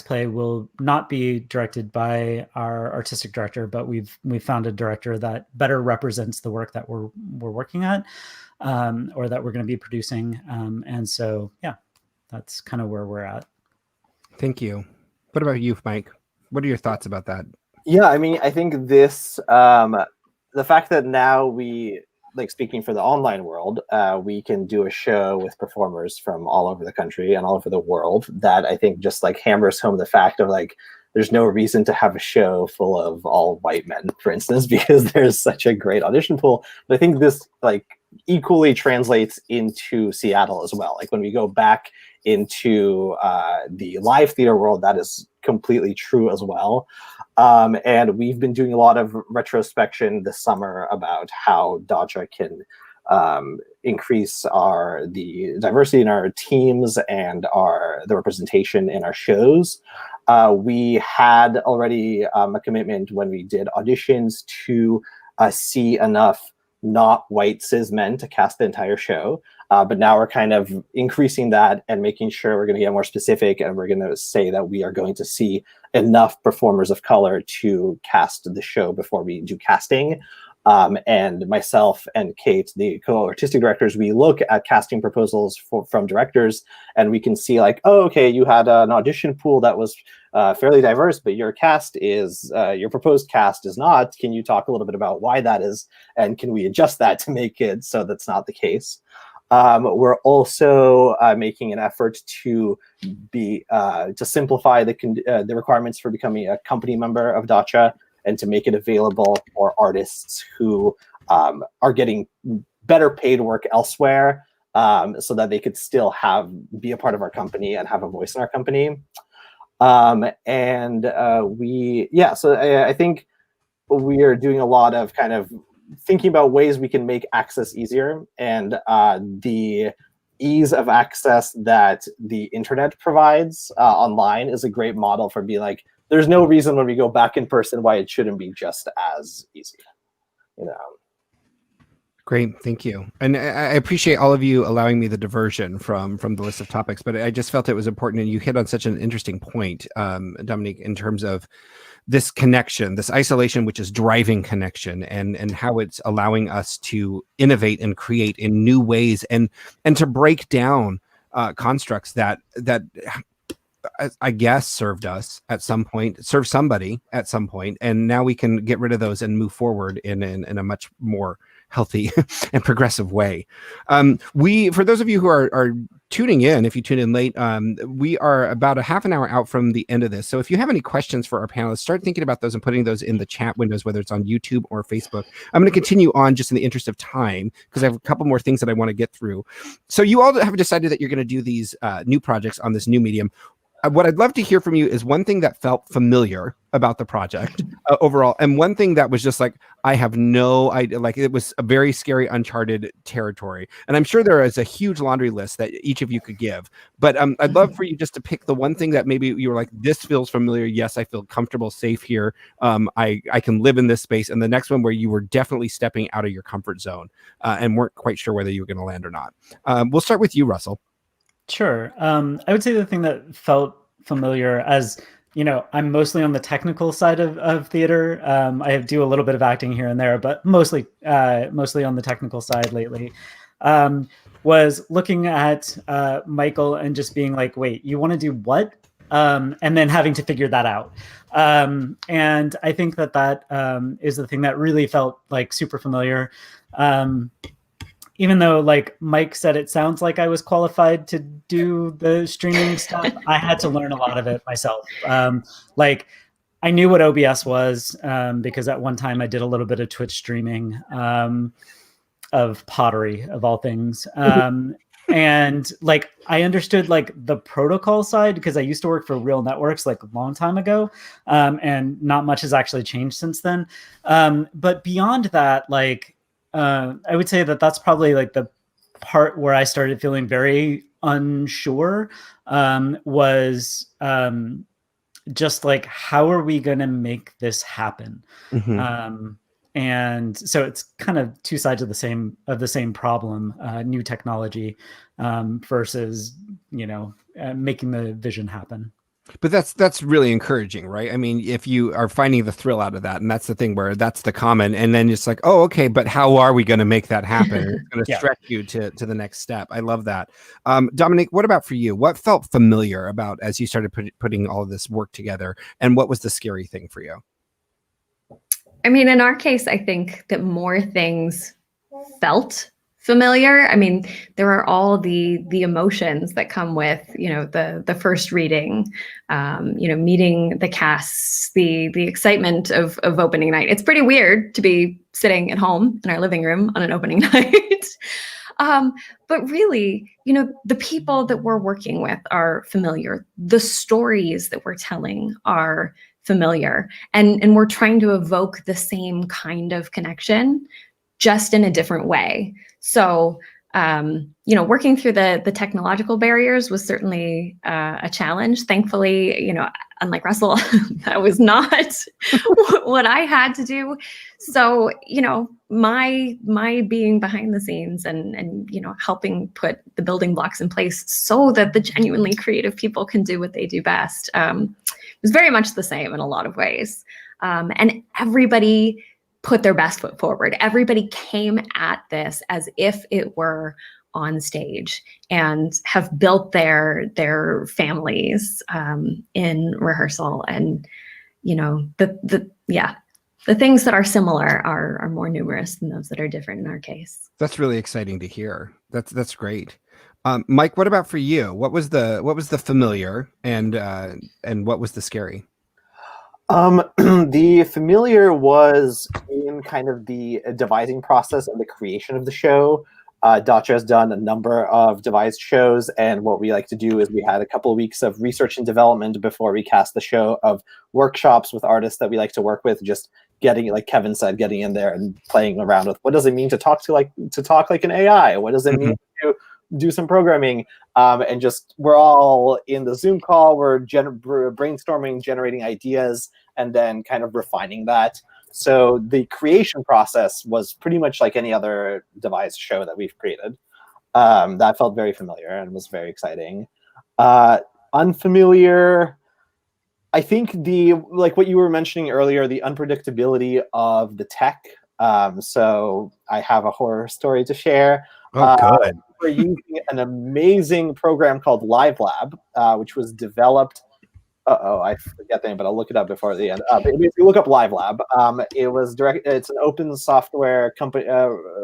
[SPEAKER 4] play will not be directed by our artistic director, but we've found a director that better represents the work that we're working at, or that we're going to be producing. And so, yeah, that's kind of where we're at.
[SPEAKER 1] Thank you. What about you, Mike? What are your thoughts about that?
[SPEAKER 3] Yeah, I mean, I think this, the fact that now we, like, speaking for the online world, we can do a show with performers from all over the country and all over the world, that I think just, like, hammers home the fact of, like, there's no reason to have a show full of all white men, for instance, because there's such a great audition pool. But I think this, like, equally translates into Seattle as well. Like, when we go back into the live theater world, that is completely true as well. And we've been doing a lot of retrospection this summer about how DACHA can increase the diversity in our teams and the representation in our shows. We had already a commitment when we did auditions to see enough not white cis men to cast the entire show. But now we're kind of increasing that and making sure we're going to get more specific, and we're going to say that we are going to see enough performers of color to cast the show before we do casting. And myself and Kate, the co-artistic directors, we look at casting proposals from directors, and we can see, like, oh, okay, you had an audition pool that was fairly diverse, but your your proposed cast is not. Can you talk a little bit about why that is, and can we adjust that to make it so that's not the case? We're also making an effort to simplify the requirements for becoming a company member of DACHA, and to make it available for artists who are getting better paid work elsewhere, so that they could still be a part of our company and have a voice in our company. So I think we are doing a lot of kind of thinking about ways we can make access easier, and the ease of access that the internet provides online is a great model for being like, there's no reason when we go back in person why it shouldn't be just as easy,
[SPEAKER 1] Great, thank you. And I appreciate all of you allowing me the diversion from the list of topics, but I just felt it was important, and you hit on such an interesting point, Dominique, in terms of this connection, this isolation, which is driving connection, and how it's allowing us to innovate and create in new ways, and to break down constructs that I guess served us at some point, served somebody at some point, and now we can get rid of those and move forward in a much more healthy and progressive way. For those of you who are tuning in, if you tune in late, we are about a half an hour out from the end of this. So if you have any questions for our panelists, start thinking about those and putting those in the chat windows, whether it's on YouTube or Facebook. I'm going to continue on just in the interest of time because I have a couple more things that I want to get through. So you all have decided that you're going to do these new projects on this new medium. What I'd love to hear from you is one thing that felt familiar about the project overall, and one thing that was just like, I have no idea, like it was a very scary, uncharted territory. And I'm sure there is a huge laundry list that each of you could give, but I'd love for you just to pick the one thing that maybe you were like, this feels familiar. Yes, I feel comfortable, safe here. I can live in this space. And the next one where you were definitely stepping out of your comfort zone and weren't quite sure whether you were going to land or not. We'll start with you, Russell.
[SPEAKER 4] Sure. I would say the thing that felt familiar, as you know, I'm mostly on the technical side of theater. I do a little bit of acting here and there, but mostly on the technical side lately. Was looking at Michael and just being like, wait, you want to do what? And then having to figure that out. And I think that is the thing that really felt like super familiar. Even though, like Mike said, it sounds like I was qualified to do the streaming stuff, I had to learn a lot of it myself. Like, I knew what OBS was because at one time I did a little bit of Twitch streaming of pottery, of all things. And like, I understood like the protocol side because I used to work for real networks like a long time ago. And not much has actually changed since then. But beyond that, like, I would say that that's probably like the part where I started feeling very unsure was just like, how are we going to make this happen? Mm-hmm. And so it's kind of two sides of the same problem, new technology versus, you know, making the vision happen.
[SPEAKER 1] But that's really encouraging, right? I mean, if you are finding the thrill out of that, and that's the thing where that's the common, and then it's like, oh, okay, but how are we going to make that happen? It's going to stretch you to the next step. I love that. Dominique, what about for you? What felt familiar about as you started putting all of this work together, and what was the scary thing for you?
[SPEAKER 2] I mean, in our case, I think that more things felt familiar. I mean, there are all the emotions that come with, you know, the first reading, you know, meeting the casts, the excitement of opening night. It's pretty weird to be sitting at home in our living room on an opening night. But really, you know, the people that we're working with are familiar. The stories that we're telling are familiar, and we're trying to evoke the same kind of connection, just in a different way. So, you know, working through the technological barriers was certainly a challenge. Thankfully, you know, unlike Russell, that was not what I had to do. So, you know, my being behind the scenes and, you know, helping put the building blocks in place so that the genuinely creative people can do what they do best was very much the same in a lot of ways. And everybody put their best foot forward. Everybody came at this as if it were on stage and have built their families in rehearsal. And, you know, the things that are similar are more numerous than those that are different in our case.
[SPEAKER 1] That's really exciting to hear. That's great. Mike, what about for you? What was the familiar and what was the scary?
[SPEAKER 3] The familiar was in kind of the devising process and the creation of the show. DACHA has done a number of devised shows, and what we like to do is we had a couple of weeks of research and development before we cast the show, of workshops with artists that we like to work with, just getting, like Kevin said, getting in there and playing around with what does it mean to talk like an AI? What does it mean to do some programming? And just we're all in the Zoom call, we're brainstorming, generating ideas, and then kind of refining that. So the creation process was pretty much like any other devised show that we've created. That felt very familiar and was very exciting. Unfamiliar, I think like what you were mentioning earlier, the unpredictability of the tech. So I have a horror story to share.
[SPEAKER 1] Oh, good.
[SPEAKER 3] were using an amazing program called LiveLab, which was developed. I forget the name, but I'll look it up before the end. But if you look up LiveLab, it's an open software company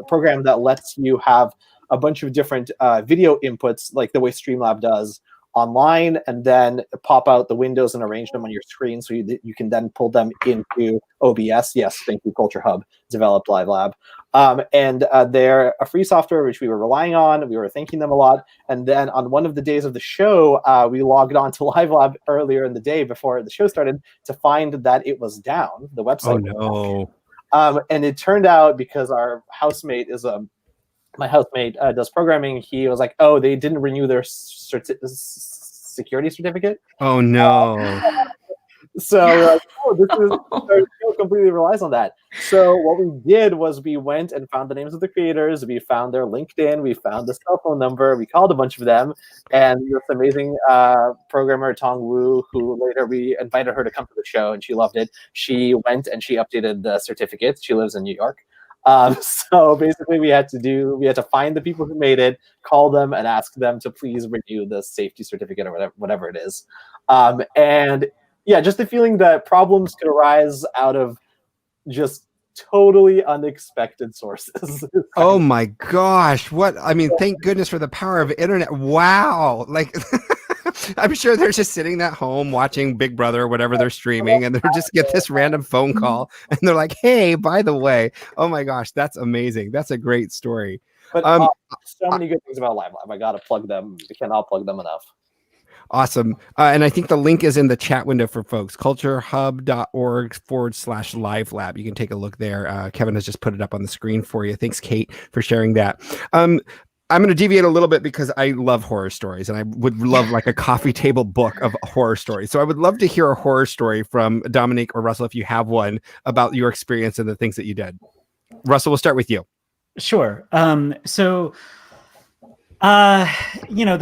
[SPEAKER 3] program that lets you have a bunch of different video inputs, like the way Streamlab does, online, and then pop out the windows and arrange them on your screen, so you can then pull them into OBS. Yes, thank you, Culture Hub developed LiveLab. And they're a free software which we were relying on. We were thanking them a lot. And then on one of the days of the show, we logged on to LiveLab earlier in the day before the show started to find that it was down. The website.
[SPEAKER 1] Oh no!
[SPEAKER 3] And it turned out, because our housemate is my housemate does programming, he was like, "Oh, they didn't renew their security certificate."
[SPEAKER 1] Oh no!
[SPEAKER 3] So we're like, "Oh, this is our show completely relies on that." So what we did was we went and found the names of the creators. We found their LinkedIn. We found the cell phone number. We called a bunch of them, and this amazing programmer Tong Wu, who later we invited her to come to the show, and she loved it. She went and she updated the certificates. She lives in New York. So basically we had to find the people who made it, call them, and ask them to please renew the safety certificate or whatever it is. And yeah, just the feeling that problems could arise out of just totally unexpected sources.
[SPEAKER 1] Oh my gosh! Thank goodness for the power of internet. Wow! Like, I'm sure they're just sitting at home watching Big Brother or whatever they're streaming, and they just get this random phone call, and they're like, "Hey, by the way, oh my gosh, that's amazing! That's a great story."
[SPEAKER 3] But so many good things about LiveLab. I gotta plug them. We cannot plug them enough.
[SPEAKER 1] Awesome. And I think the link is in the chat window for folks, culturehub.org/livelab. You can take a look there. Kevin has just put it up on the screen for you. Thanks, Kate, for sharing that. I'm going to deviate a little bit because I love horror stories, and I would love like a coffee table book of horror stories. So I would love to hear a horror story from Dominique or Russell, if you have one, about your experience and the things that you did. Russell, we'll start with you.
[SPEAKER 4] Sure. The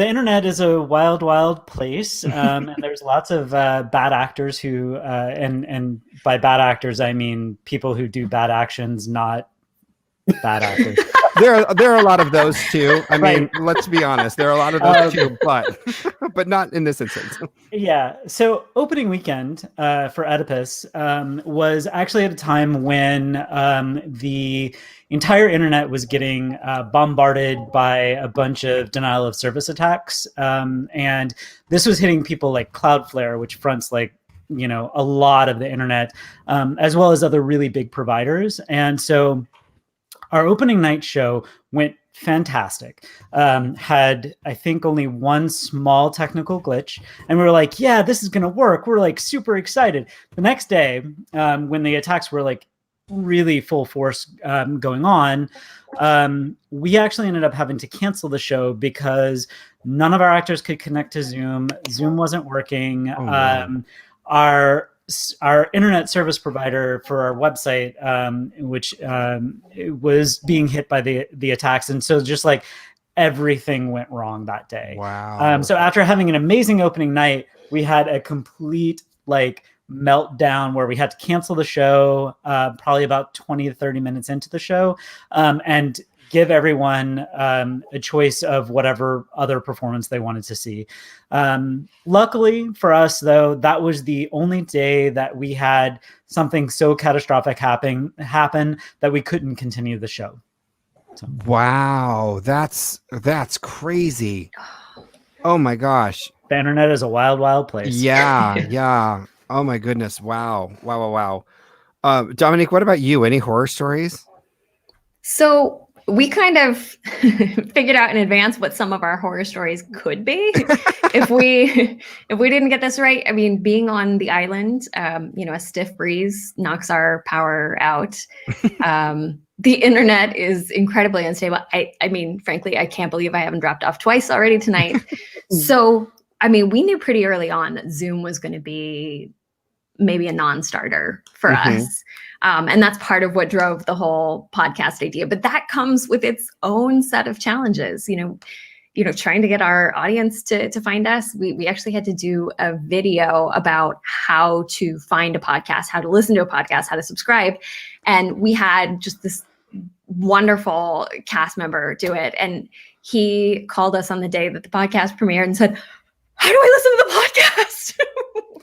[SPEAKER 4] internet is a wild, wild place, and there's lots of bad actors who, and by bad actors I mean people who do bad actions, not bad actors.
[SPEAKER 1] There are a lot of those too. I mean,
[SPEAKER 4] Right.
[SPEAKER 1] let's be honest. There are a lot of those too, but not in this instance.
[SPEAKER 4] Yeah. So opening weekend for Oedipus was actually at a time when the entire internet was getting bombarded by a bunch of denial of service attacks. And this was hitting people like Cloudflare, which fronts like, a lot of the internet, as well as other really big providers. And so our opening night show went fantastic. Had, I think, only one small technical glitch. And we were like, yeah, this is going to work. We're like super excited. The next day, when the attacks were like really full force going on, we actually ended up having to cancel the show because none of our actors could connect to Zoom. Zoom wasn't working.
[SPEAKER 1] Oh, wow.
[SPEAKER 4] Our internet service provider for our website, which was being hit by the attacks. And so just like everything went wrong that day.
[SPEAKER 1] Wow.
[SPEAKER 4] So after having an amazing opening night, we had a complete like meltdown where we had to cancel the show probably about 20 to 30 minutes into the show, and give everyone a choice of whatever other performance they wanted to see. Luckily for us, though, that was the only day that we had something so catastrophic happen that we couldn't continue the show. So.
[SPEAKER 1] Wow, that's crazy. Oh my gosh.
[SPEAKER 4] The internet is a wild, wild place.
[SPEAKER 1] Yeah. Oh my goodness. Wow. Dominique, what about you? Any horror stories?
[SPEAKER 2] So we kind of figured out in advance what some of our horror stories could be if we didn't get this right. I mean, being on the island, a stiff breeze knocks our power out. The internet is incredibly unstable. I mean, frankly, I can't believe I haven't dropped off twice already tonight. So, I mean, we knew pretty early on that Zoom was going to be maybe a non-starter for us. And that's part of what drove the whole podcast idea. But that comes with its own set of challenges. Trying to get our audience to find us. We actually had to do a video about how to find a podcast, how to listen to a podcast, how to subscribe. And we had just this wonderful cast member do it. And he called us on the day that the podcast premiered and said, how do I listen to the podcast?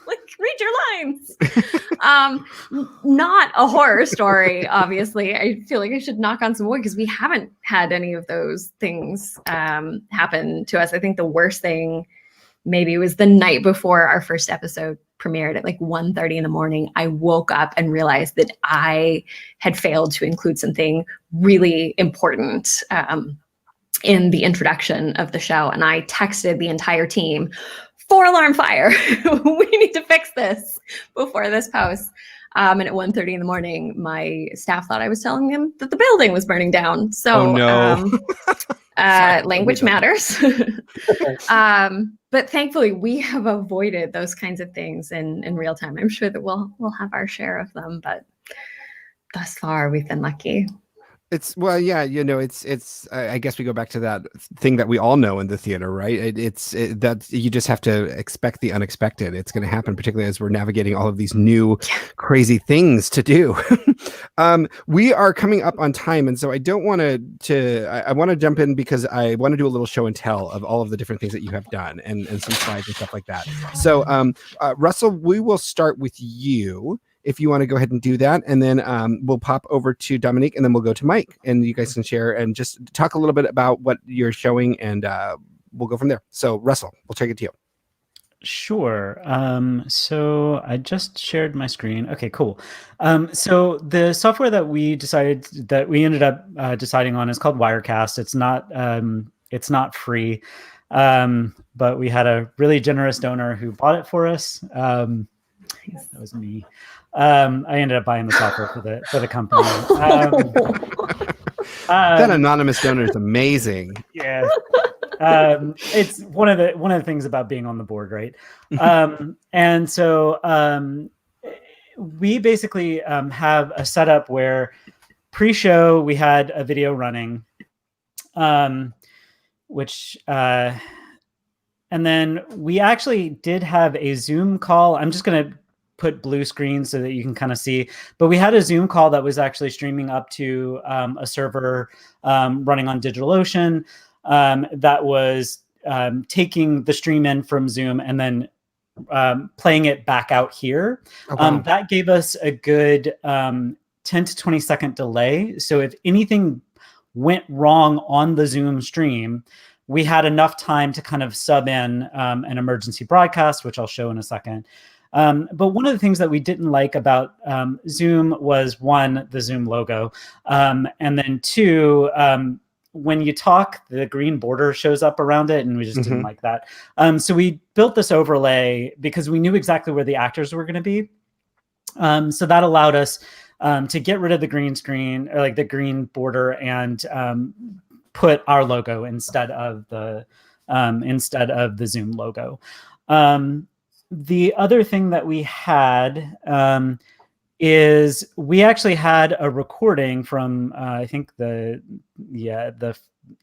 [SPEAKER 2] Like, read your lines. Not a horror story, obviously. I feel like I should knock on some wood because we haven't had any of those things happen to us. I think the worst thing maybe was the night before our first episode premiered at like 1:30 in the morning. I woke up and realized that I had failed to include something really important in the introduction of the show. And I texted the entire team, 4-alarm fire. We need to fix this before this post. And at 1:30 in the morning, my staff thought I was telling them that the building was burning down. So language matters. But thankfully, we have avoided those kinds of things in real time. I'm sure that we'll have our share of them, but thus far, we've been lucky.
[SPEAKER 1] It's I guess we go back to that thing that we all know in the theater, right? That you just have to expect the unexpected. It's going to happen, particularly as we're navigating all of these new crazy things to do. We are coming up on time, and so I don't want I want to jump in because I want to do a little show and tell of all of the different things that you have done and some slides and stuff like that. So Russel, we will start with you, if you want to go ahead and do that. And then we'll pop over to Dominique, and then we'll go to Mike, and you guys can share and just talk a little bit about what you're showing, and we'll go from there. So Russel, we'll take it to you.
[SPEAKER 4] Sure. So I just shared my screen. Okay, cool. So the software that we ended up deciding on is called Wirecast. It's not free, but we had a really generous donor who bought it for us. That was me. I ended up buying the software for the company.
[SPEAKER 1] That anonymous donor is amazing.
[SPEAKER 4] Yeah. It's one of the things about being on the board, right? And so we basically have a setup where pre-show we had a video running, which and then we actually did have a Zoom call. I'm just going to put blue screen so that you can kind of see, but we had a Zoom call that was actually streaming up to a server running on DigitalOcean that was taking the stream in from Zoom and then playing it back out here.
[SPEAKER 1] Oh, wow.
[SPEAKER 4] That gave us a good 10 to 20 second delay. So if anything went wrong on the Zoom stream, we had enough time to kind of sub in an emergency broadcast, which I'll show in a second. But one of the things that we didn't like about Zoom was, one, the Zoom logo. And then two, when you talk, the green border shows up around it, and we just didn't like that. So we built this overlay because we knew exactly where the actors were going to be. So that allowed us to get rid of the green screen, or like the green border, and put our logo instead of the Zoom logo. The other thing that we had is we actually had a recording from I think the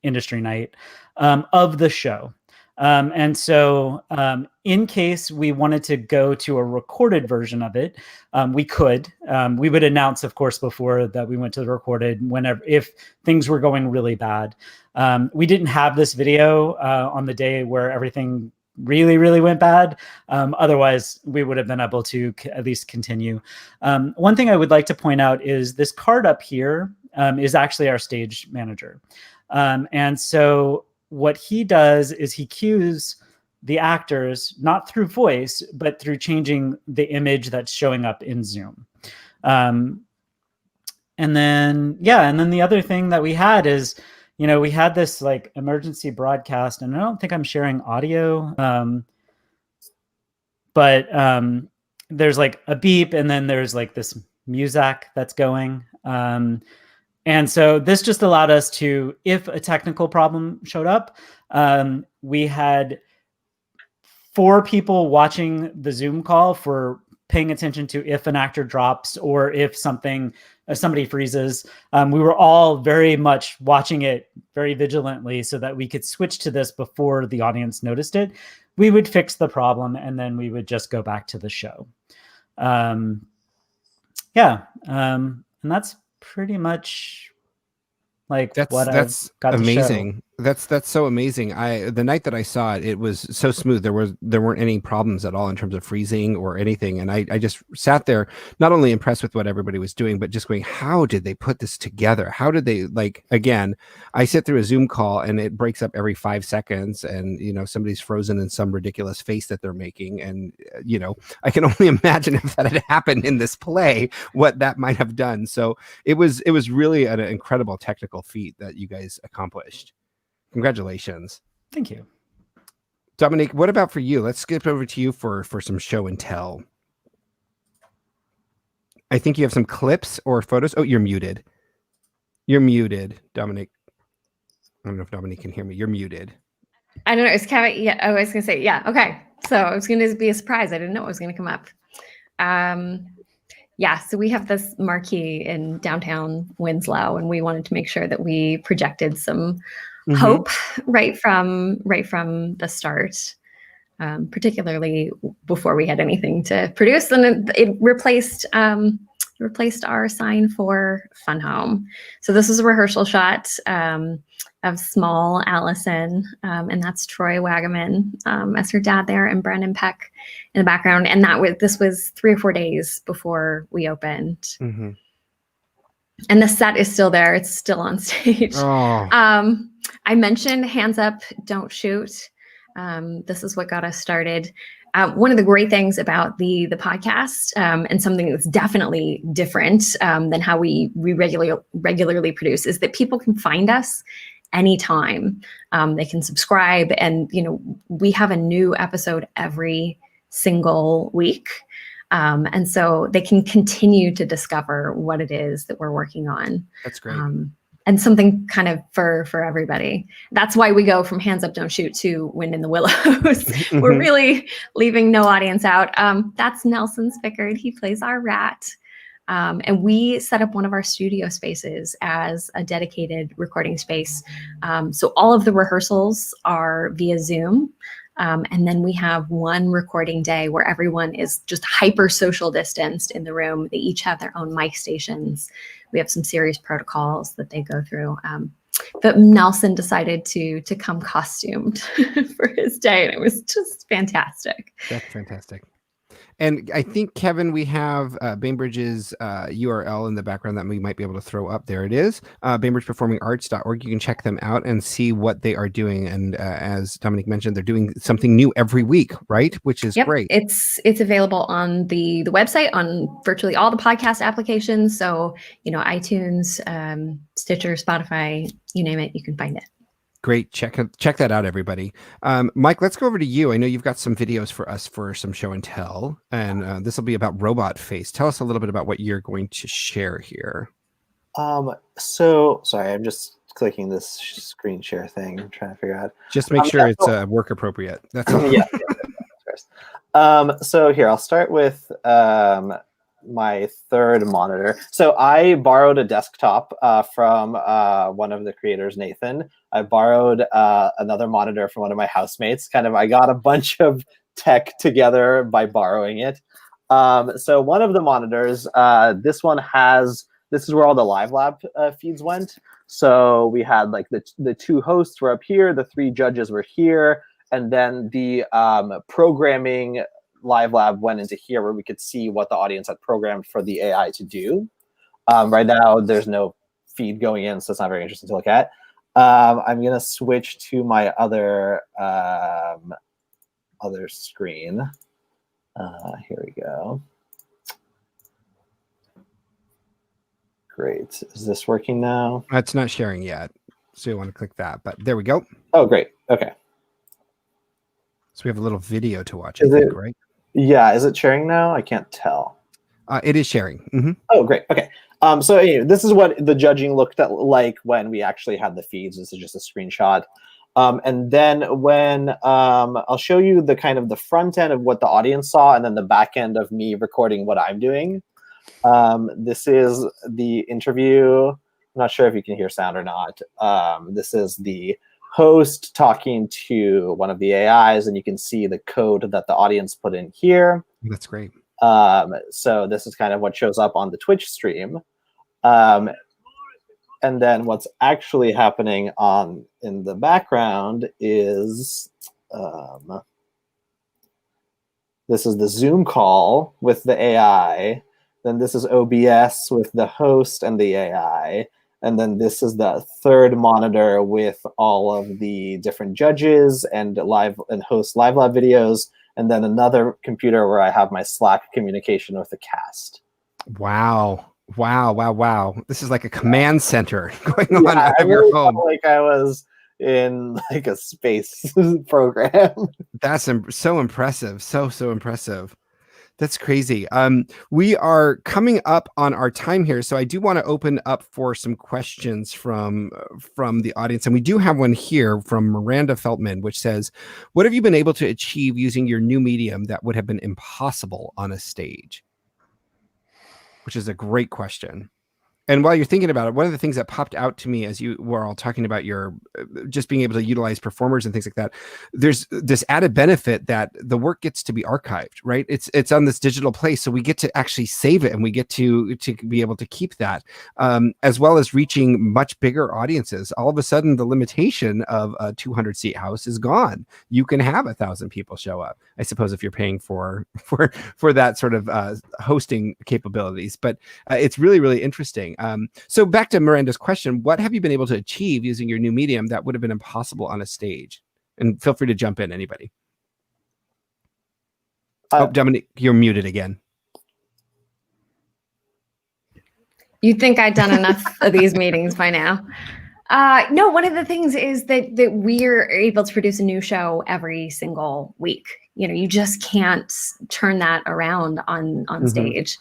[SPEAKER 4] industry night of the show. And so in case we wanted to go to a recorded version of it, we could. We would announce, of course, before that we went to the recorded if things were going really bad. We didn't have this video on the day where everything really, really went bad. Otherwise, we would have been able to at least continue. One thing I would like to point out is this card up here is actually our stage manager. And so what he does is he cues the actors, not through voice, but through changing the image that's showing up in Zoom. And then the other thing that we had is, we had this like emergency broadcast, and I don't think I'm sharing audio, but there's like a beep, and then there's like this music that's going. And so this just allowed us to, if a technical problem showed up, we had 4 people watching the Zoom call for paying attention to if an actor drops or if somebody freezes. We were all very much watching it very vigilantly so that we could switch to this before the audience noticed it. We would fix the problem, and then we would just go back to the show. And that's pretty much like
[SPEAKER 1] That's
[SPEAKER 4] what I've got
[SPEAKER 1] amazing.
[SPEAKER 4] to show.
[SPEAKER 1] That's so amazing. The night that I saw it, it was so smooth. There weren't any problems at all in terms of freezing or anything. And I just sat there, not only impressed with what everybody was doing, but just going, how did they put this together? How did they, like, again, I sit through a Zoom call and it breaks up every 5 seconds, and somebody's frozen in some ridiculous face that they're making, and I can only imagine if that had happened in this play, what that might have done. So it was really an incredible technical feat that you guys accomplished. Congratulations.
[SPEAKER 4] Thank you.
[SPEAKER 1] Dominique, what about for you? Let's skip over to you for some show and tell. I think you have some clips or photos. Oh, you're muted. You're muted, Dominique. I don't know if Dominique can hear me. You're muted.
[SPEAKER 2] I don't know. It's Kevin. Yeah, I was gonna say, yeah, okay. So it was gonna be a surprise. I didn't know it was gonna come up. Yeah, so we have this marquee in downtown Winslow, and we wanted to make sure that we projected some hope right from the start, particularly before we had anything to produce. And it replaced our sign for Fun Home. So this is a rehearsal shot of small Allison, and that's Troy Wagaman as her dad there, and Brandon Peck in the background. And this was 3 or 4 days before we opened.
[SPEAKER 1] Mm-hmm.
[SPEAKER 2] And the set is still there. It's still on stage.
[SPEAKER 1] Oh.
[SPEAKER 2] I mentioned hands up, don't shoot. This is what got us started. One of the great things about the podcast, and something that's definitely different than how we regularly produce, is that people can find us anytime. They can subscribe, and we have a new episode every single week. And so they can continue to discover what it is that we're working on.
[SPEAKER 1] That's great.
[SPEAKER 2] And something kind of for everybody. That's why we go from hands up, don't shoot to Wind in the Willows. We're really leaving no audience out. That's Nelson Spickard. He plays our rat. And we set up one of our studio spaces as a dedicated recording space. So all of the rehearsals are via Zoom. And then we have one recording day where everyone is just hyper social distanced in the room. They each have their own mic stations. We have some serious protocols that they go through. But Nelson decided to come costumed for his day, and it was just fantastic.
[SPEAKER 1] That's fantastic. And I think, Kevin, we have Bainbridge's URL in the background that we might be able to throw up. There it is, BainbridgePerformingArts.org. You can check them out and see what they are doing. And as Dominique mentioned, they're doing something new every week, right? Which is great.
[SPEAKER 2] It's available on the website, on virtually all the podcast applications. So, iTunes, Stitcher, Spotify, you name it, you can find it.
[SPEAKER 1] Great. Check that out, everybody. Mike, let's go over to you. I know you've got some videos for us for some show and tell, and this will be about Robot Face. Tell us a little bit about what you're going to share here.
[SPEAKER 3] So sorry, I'm just clicking this screen share thing. I'm trying to figure out.
[SPEAKER 1] Just make sure it's work appropriate. That's all.
[SPEAKER 3] Yeah. So here, I'll start with my third monitor. So I borrowed a desktop from one of the creators, Nathan. I borrowed another monitor from one of my housemates. I got a bunch of tech together by borrowing it. So one of the monitors, this is where all the Live Lab feeds went. So we had like the 2 hosts were up here, the 3 judges were here, and then the programming Live Lab went into here where we could see what the audience had programmed for the AI to do. Right now, there's no feed going in, so it's not very interesting to look at. I'm going to switch to my other screen. Here we go. Great. Is this working now?
[SPEAKER 1] It's not sharing yet, so you want to click that, but there we go.
[SPEAKER 3] Oh, great. Okay.
[SPEAKER 1] So we have a little video to watch, I think, right?
[SPEAKER 3] Yeah. Is it sharing now? I can't tell.
[SPEAKER 1] It is sharing. Mm-hmm.
[SPEAKER 3] Oh, great. Okay. So anyway, this is what the judging looked like when we actually had the feeds. This is just a screenshot. And then when I'll show you the kind of the front end of what the audience saw, and then the back end of me recording what I'm doing. This is the interview. I'm not sure if you can hear sound or not. This is the host talking to one of the AIs, and you can see the code that the audience put in here.
[SPEAKER 1] That's great.
[SPEAKER 3] So this is kind of what shows up on the Twitch stream. And And then what's actually happening in the background is this is the Zoom call with the AI. Then this is OBS with the host and the AI. And then this is the third monitor with all of the different judges and host live videos. And then another computer where I have my Slack communication with the cast.
[SPEAKER 1] Wow. This is like a command center going on out of
[SPEAKER 3] I
[SPEAKER 1] your
[SPEAKER 3] really
[SPEAKER 1] home.
[SPEAKER 3] felt like I was in like a space program.
[SPEAKER 1] That's so impressive. So impressive. That's crazy. We are coming up on our time here, so I do want to open up for some questions from the audience, and we do have one here from Miranda Feltman, which says, "What have you been able to achieve using your new medium that would have been impossible on a stage?" Which is a great question. And while you're thinking about it, one of the things that popped out to me as you were all talking about your just being able to utilize performers and things like that, there's this added benefit that the work gets to be archived, right? It's on this digital place, so we get to actually save it, and we get to be able to keep that, as well as reaching much bigger audiences. All of a sudden, the limitation of a 200-seat house is gone. You can have 1,000 people show up, I suppose, if you're paying for that sort of hosting capabilities. But it's really interesting. So back to Miranda's question, what have you been able to achieve using your new medium that would have been impossible on a stage? And feel free to jump in, anybody. Dominique, you're muted again.
[SPEAKER 2] You'd think I'd done enough of these meetings by now. No, one of the things is that we're able to produce a new show every single week. You just can't turn that around on stage.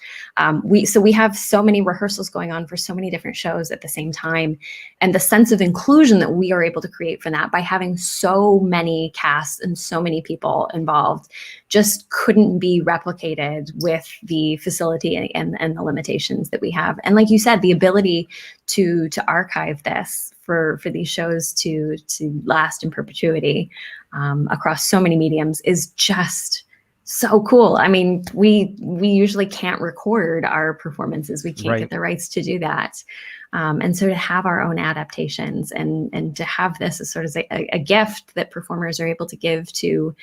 [SPEAKER 2] We have so many rehearsals going on for so many different shows at the same time. And the sense of inclusion that we are able to create for that by having so many casts and so many people involved just couldn't be replicated with the facility and the limitations that we have. And like you said, the ability to archive this for these shows to last in perpetuity across so many mediums is just so cool. I mean, we usually can't record our performances. We can't get the rights to do that. And so to have our own adaptations and to have this as sort of a gift that performers are able to give to,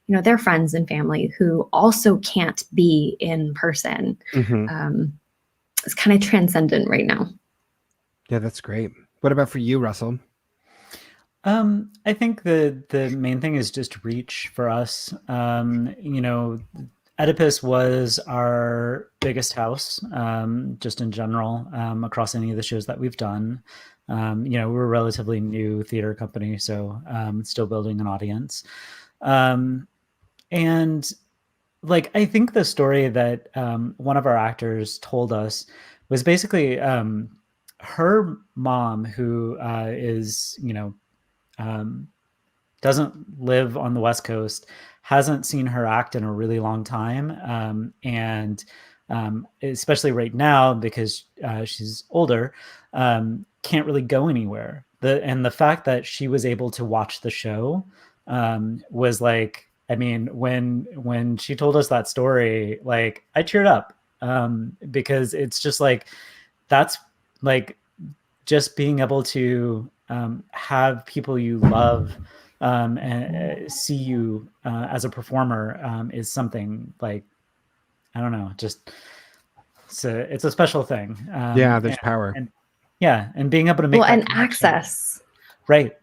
[SPEAKER 2] their friends and family who also can't be in person, is kind of transcendent right now. Yeah,
[SPEAKER 1] that's great. What about for you, Russell?
[SPEAKER 4] I think the main thing is just reach for us. Oedipus was our biggest house, just in general, across any of the shows that we've done. We're a relatively new theater company, so still building an audience. And I think the story that one of our actors told us was basically her mom, who is, doesn't live on the West Coast, hasn't seen her act in a really long time. And especially right now, because she's older, can't really go anywhere. And the fact that she was able to watch the show was like, I mean, when she told us that story, like I cheered up because it's just like, that's like just being able to have people you love and see you as a performer is something like, I don't know, just it's a special thing.
[SPEAKER 1] There's power.
[SPEAKER 4] And being able to make
[SPEAKER 2] and access.
[SPEAKER 4] Right.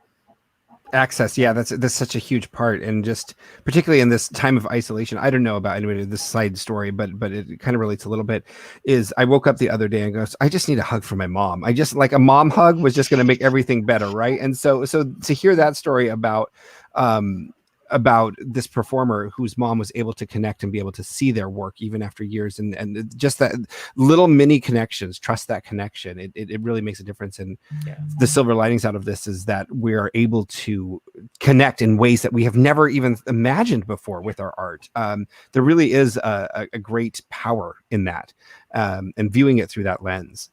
[SPEAKER 1] Access, that's such a huge part, and just particularly in this time of isolation. I don't know about anybody this side story, but it kind of relates a little bit. Is I woke up the other day and goes, I just need a hug from my mom. I just like a mom hug was just going to make everything better, right? And so to hear that story about this performer whose mom was able to connect and be able to see their work even after years, and just that little mini connections, trust that connection. It really makes a difference. And the silver linings out of this is that we are able to connect in ways that we have never even imagined before with our art. There really is a great power in that, and viewing it through that lens.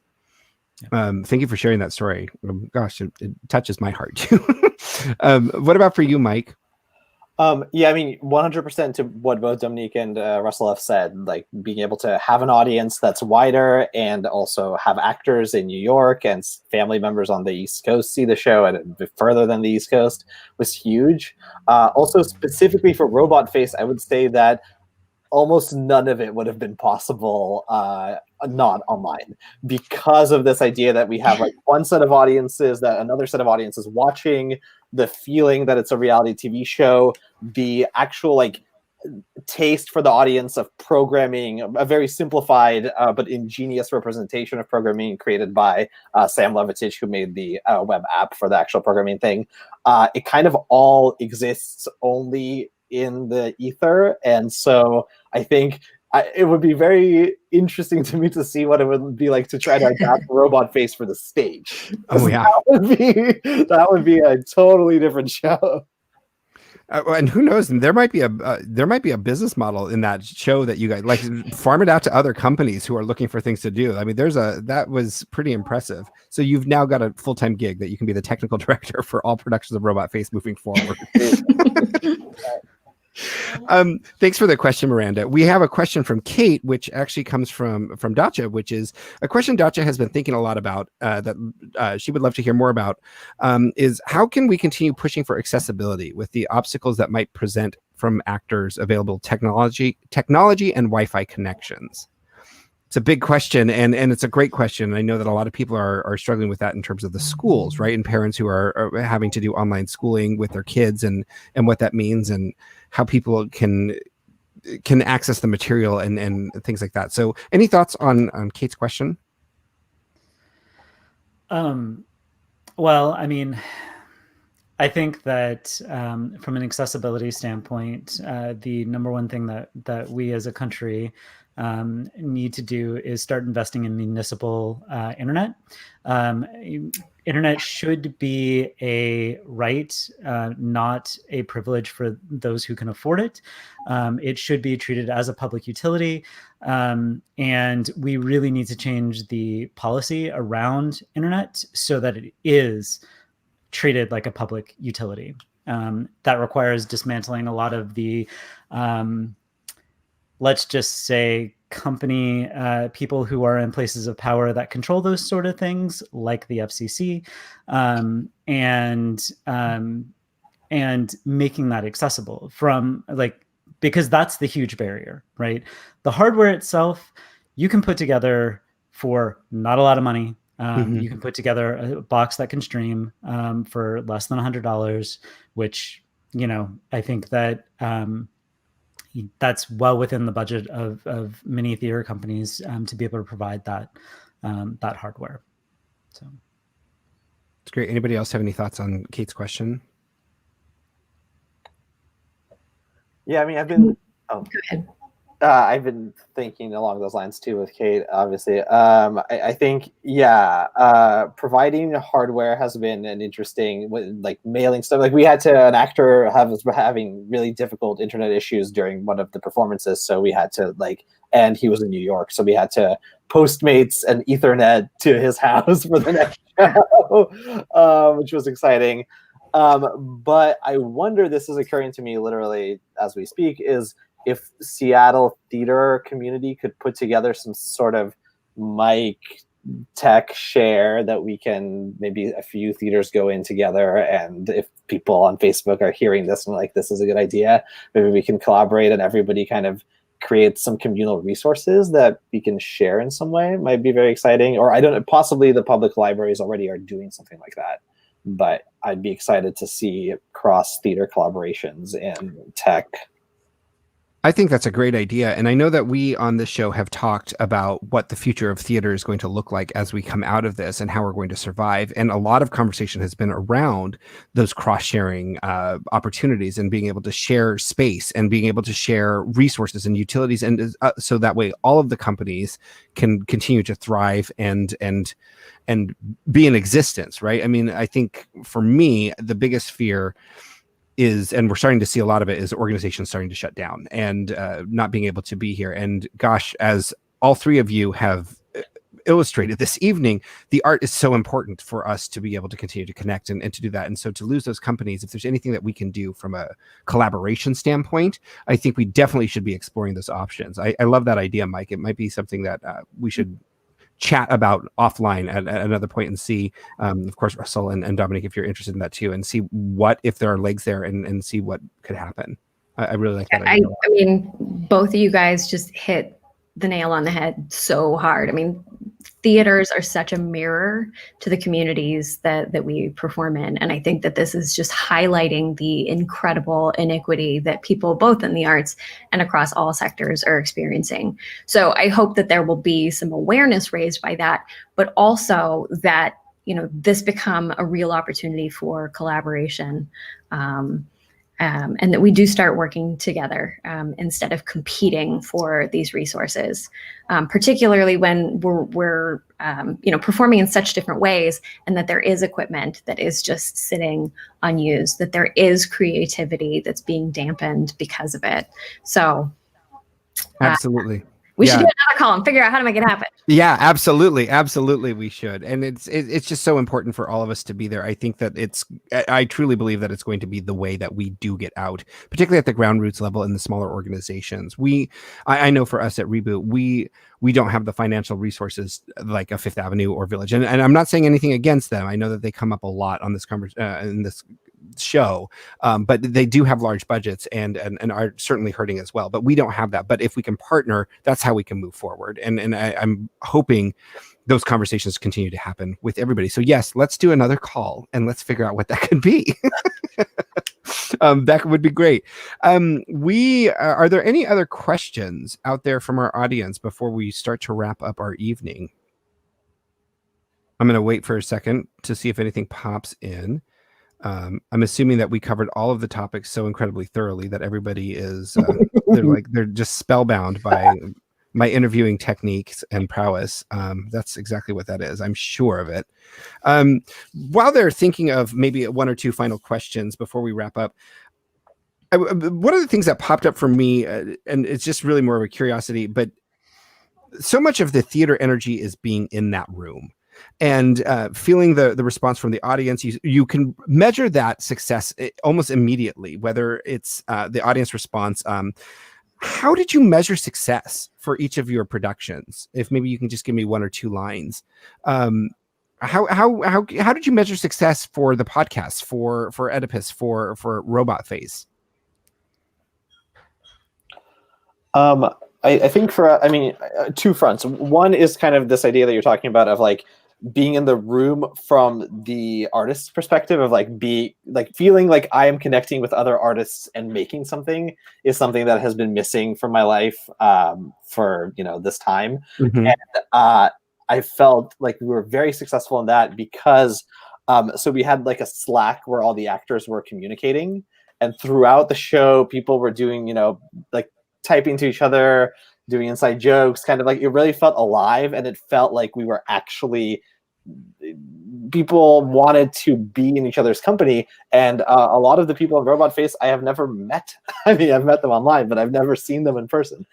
[SPEAKER 1] Thank you for sharing that story. Gosh, it touches my heart too. What about for you, Mike?
[SPEAKER 3] Yeah, I mean, 100% to what both Dominique and Russell have said, like being able to have an audience that's wider and also have actors in New York and family members on the East Coast see the show and a bit further than the East Coast was huge. Also, specifically for Robot Face, I would say that almost none of it would have been possible not online, because of this idea that we have like one set of audiences, that another set of audiences watching, the feeling that it's a reality TV show, the actual like taste for the audience of programming, a very simplified but ingenious representation of programming created by Sam Levittich, who made the web app for the actual programming thing. It kind of all exists only in the ether, and so I think it would be very interesting to me to see what it would be like to try to adapt Robot Face for the stage.
[SPEAKER 1] Oh yeah,
[SPEAKER 3] that would be a totally different show.
[SPEAKER 1] And who knows? There might be a business model in that show that you guys like farm it out to other companies who are looking for things to do. I mean, that was pretty impressive. So you've now got a full-time gig that you can be the technical director for all productions of Robot Face moving forward. Thanks for the question, Miranda. We have a question from Kate, which actually comes from DACHA, which is a question DACHA has been thinking a lot about, that she would love to hear more about, is how can we continue pushing for accessibility with the obstacles that might present from actors available technology and Wi-Fi connections? It's a big question, and it's a great question. I know that a lot of people are struggling with that in terms of the schools, right? And parents who are having to do online schooling with their kids and what that means and how people can access the material and things like that. So any thoughts on Kate's question?
[SPEAKER 4] Well, I mean, I think that from an accessibility standpoint, the number one thing that we as a country need to do is start investing in municipal internet. Internet should be a right, not a privilege for those who can afford it. It should be treated as a public utility. And we really need to change the policy around internet so that it is treated like a public utility. That requires dismantling a lot of the let's just say company people who are in places of power that control those sort of things, like the FCC, and making that accessible from because that's the huge barrier, right? The hardware itself, you can put together for not a lot of money. You can put together a box that can stream for less than $100, which, I think that that's well within the budget of many theater companies to be able to provide that hardware. So
[SPEAKER 1] it's great. Anybody else have any thoughts on Kate's question?
[SPEAKER 3] Yeah, I mean, I've been
[SPEAKER 2] Go ahead.
[SPEAKER 3] I've been thinking along those lines too with Kate, obviously. I think, providing hardware has been an interesting, like mailing stuff. Like we had an actor was having really difficult internet issues during one of the performances. So we had to and he was in New York. So we had to Postmates and Ethernet to his house for the next show, which was exciting. But I wonder, this is occurring to me literally as we speak, is if Seattle theater community could put together some sort of mic tech share that we can, maybe a few theaters go in together, and if people on Facebook are hearing this and this is a good idea, maybe we can collaborate and everybody kind of create some communal resources that we can share in some way. It might be very exciting. Or I don't know, possibly the public libraries already are doing something like that, but I'd be excited to see cross theater collaborations in tech.
[SPEAKER 1] I think that's a great idea. And I know that we on this show have talked about what the future of theater is going to look like as we come out of this and how we're going to survive. And a lot of conversation has been around those cross-sharing opportunities and being able to share space and being able to share resources and utilities. And so that way all of the companies can continue to thrive and be in existence, right? I mean, I think for me, the biggest fear is, and we're starting to see a lot of it, is organizations starting to shut down and not being able to be here. And gosh, as all three of you have illustrated this evening, the art is so important for us to be able to continue to connect and to do that. And so to lose those companies, if there's anything that we can do from a collaboration standpoint, I think we definitely should be exploring those options. I love that idea, Mike. It might be something that we should chat about offline at another point and see, of course, Russell and Dominique, if you're interested in that too, and see what, if there are legs there, and see what could happen. I really like that idea.
[SPEAKER 2] I mean, both of you guys just hit the nail on the head so hard. I mean, theaters are such a mirror to the communities that we perform in. And I think that this is just highlighting the incredible inequity that people both in the arts and across all sectors are experiencing. So I hope that there will be some awareness raised by that, but also that, you know, this become a real opportunity for collaboration. And that we do start working together instead of competing for these resources, particularly when we're performing in such different ways, and that there is equipment that is just sitting unused, that there is creativity that's being dampened because of it. So
[SPEAKER 1] Absolutely.
[SPEAKER 2] We should do another call and figure out how to make it happen.
[SPEAKER 1] Yeah, absolutely, we should. And it's just so important for all of us to be there. I think that I truly believe that it's going to be the way that we do get out, particularly at the ground roots level in the smaller organizations. I know for us at Reboot, we don't have the financial resources like a Fifth Avenue or Village, and I'm not saying anything against them. I know that they come up a lot on this in this show, but they do have large budgets and are certainly hurting as well. But we don't have that. But if we can partner, that's how we can move forward. And I'm hoping those conversations continue to happen with everybody. So yes, let's do another call and let's figure out what that could be. That would be great. Are there any other questions out there from our audience before we start to wrap up our evening? I'm going to wait for a second to see if anything pops in. I'm assuming that we covered all of the topics so incredibly thoroughly that everybody is they're just spellbound by my interviewing techniques and prowess. That's exactly what that is. I'm sure of it. While they're thinking of maybe one or two final questions before we wrap up, one of the things that popped up for me, and it's just really more of a curiosity, but so much of the theater energy is being in that room. And feeling the response from the audience, you can measure that success almost immediately, whether it's the audience response. How did you measure success for each of your productions? If maybe you can just give me one or two lines. How did you measure success for the podcast, for Oedipus, for Robot Face?
[SPEAKER 3] I think two fronts. One is kind of this idea that you're talking about of like being in the room from the artist's perspective of feeling like I am connecting with other artists and making something is something that has been missing from my life for this time.
[SPEAKER 1] Mm-hmm.
[SPEAKER 3] And I felt like we were very successful in that because so we had like a Slack where all the actors were communicating, and throughout the show people were doing like typing to each other, doing inside jokes, kind of like it really felt alive, and it felt like we were actually, people wanted to be in each other's company. And a lot of the people in Robot Face I have never met. I mean, I've met them online, but I've never seen them in person,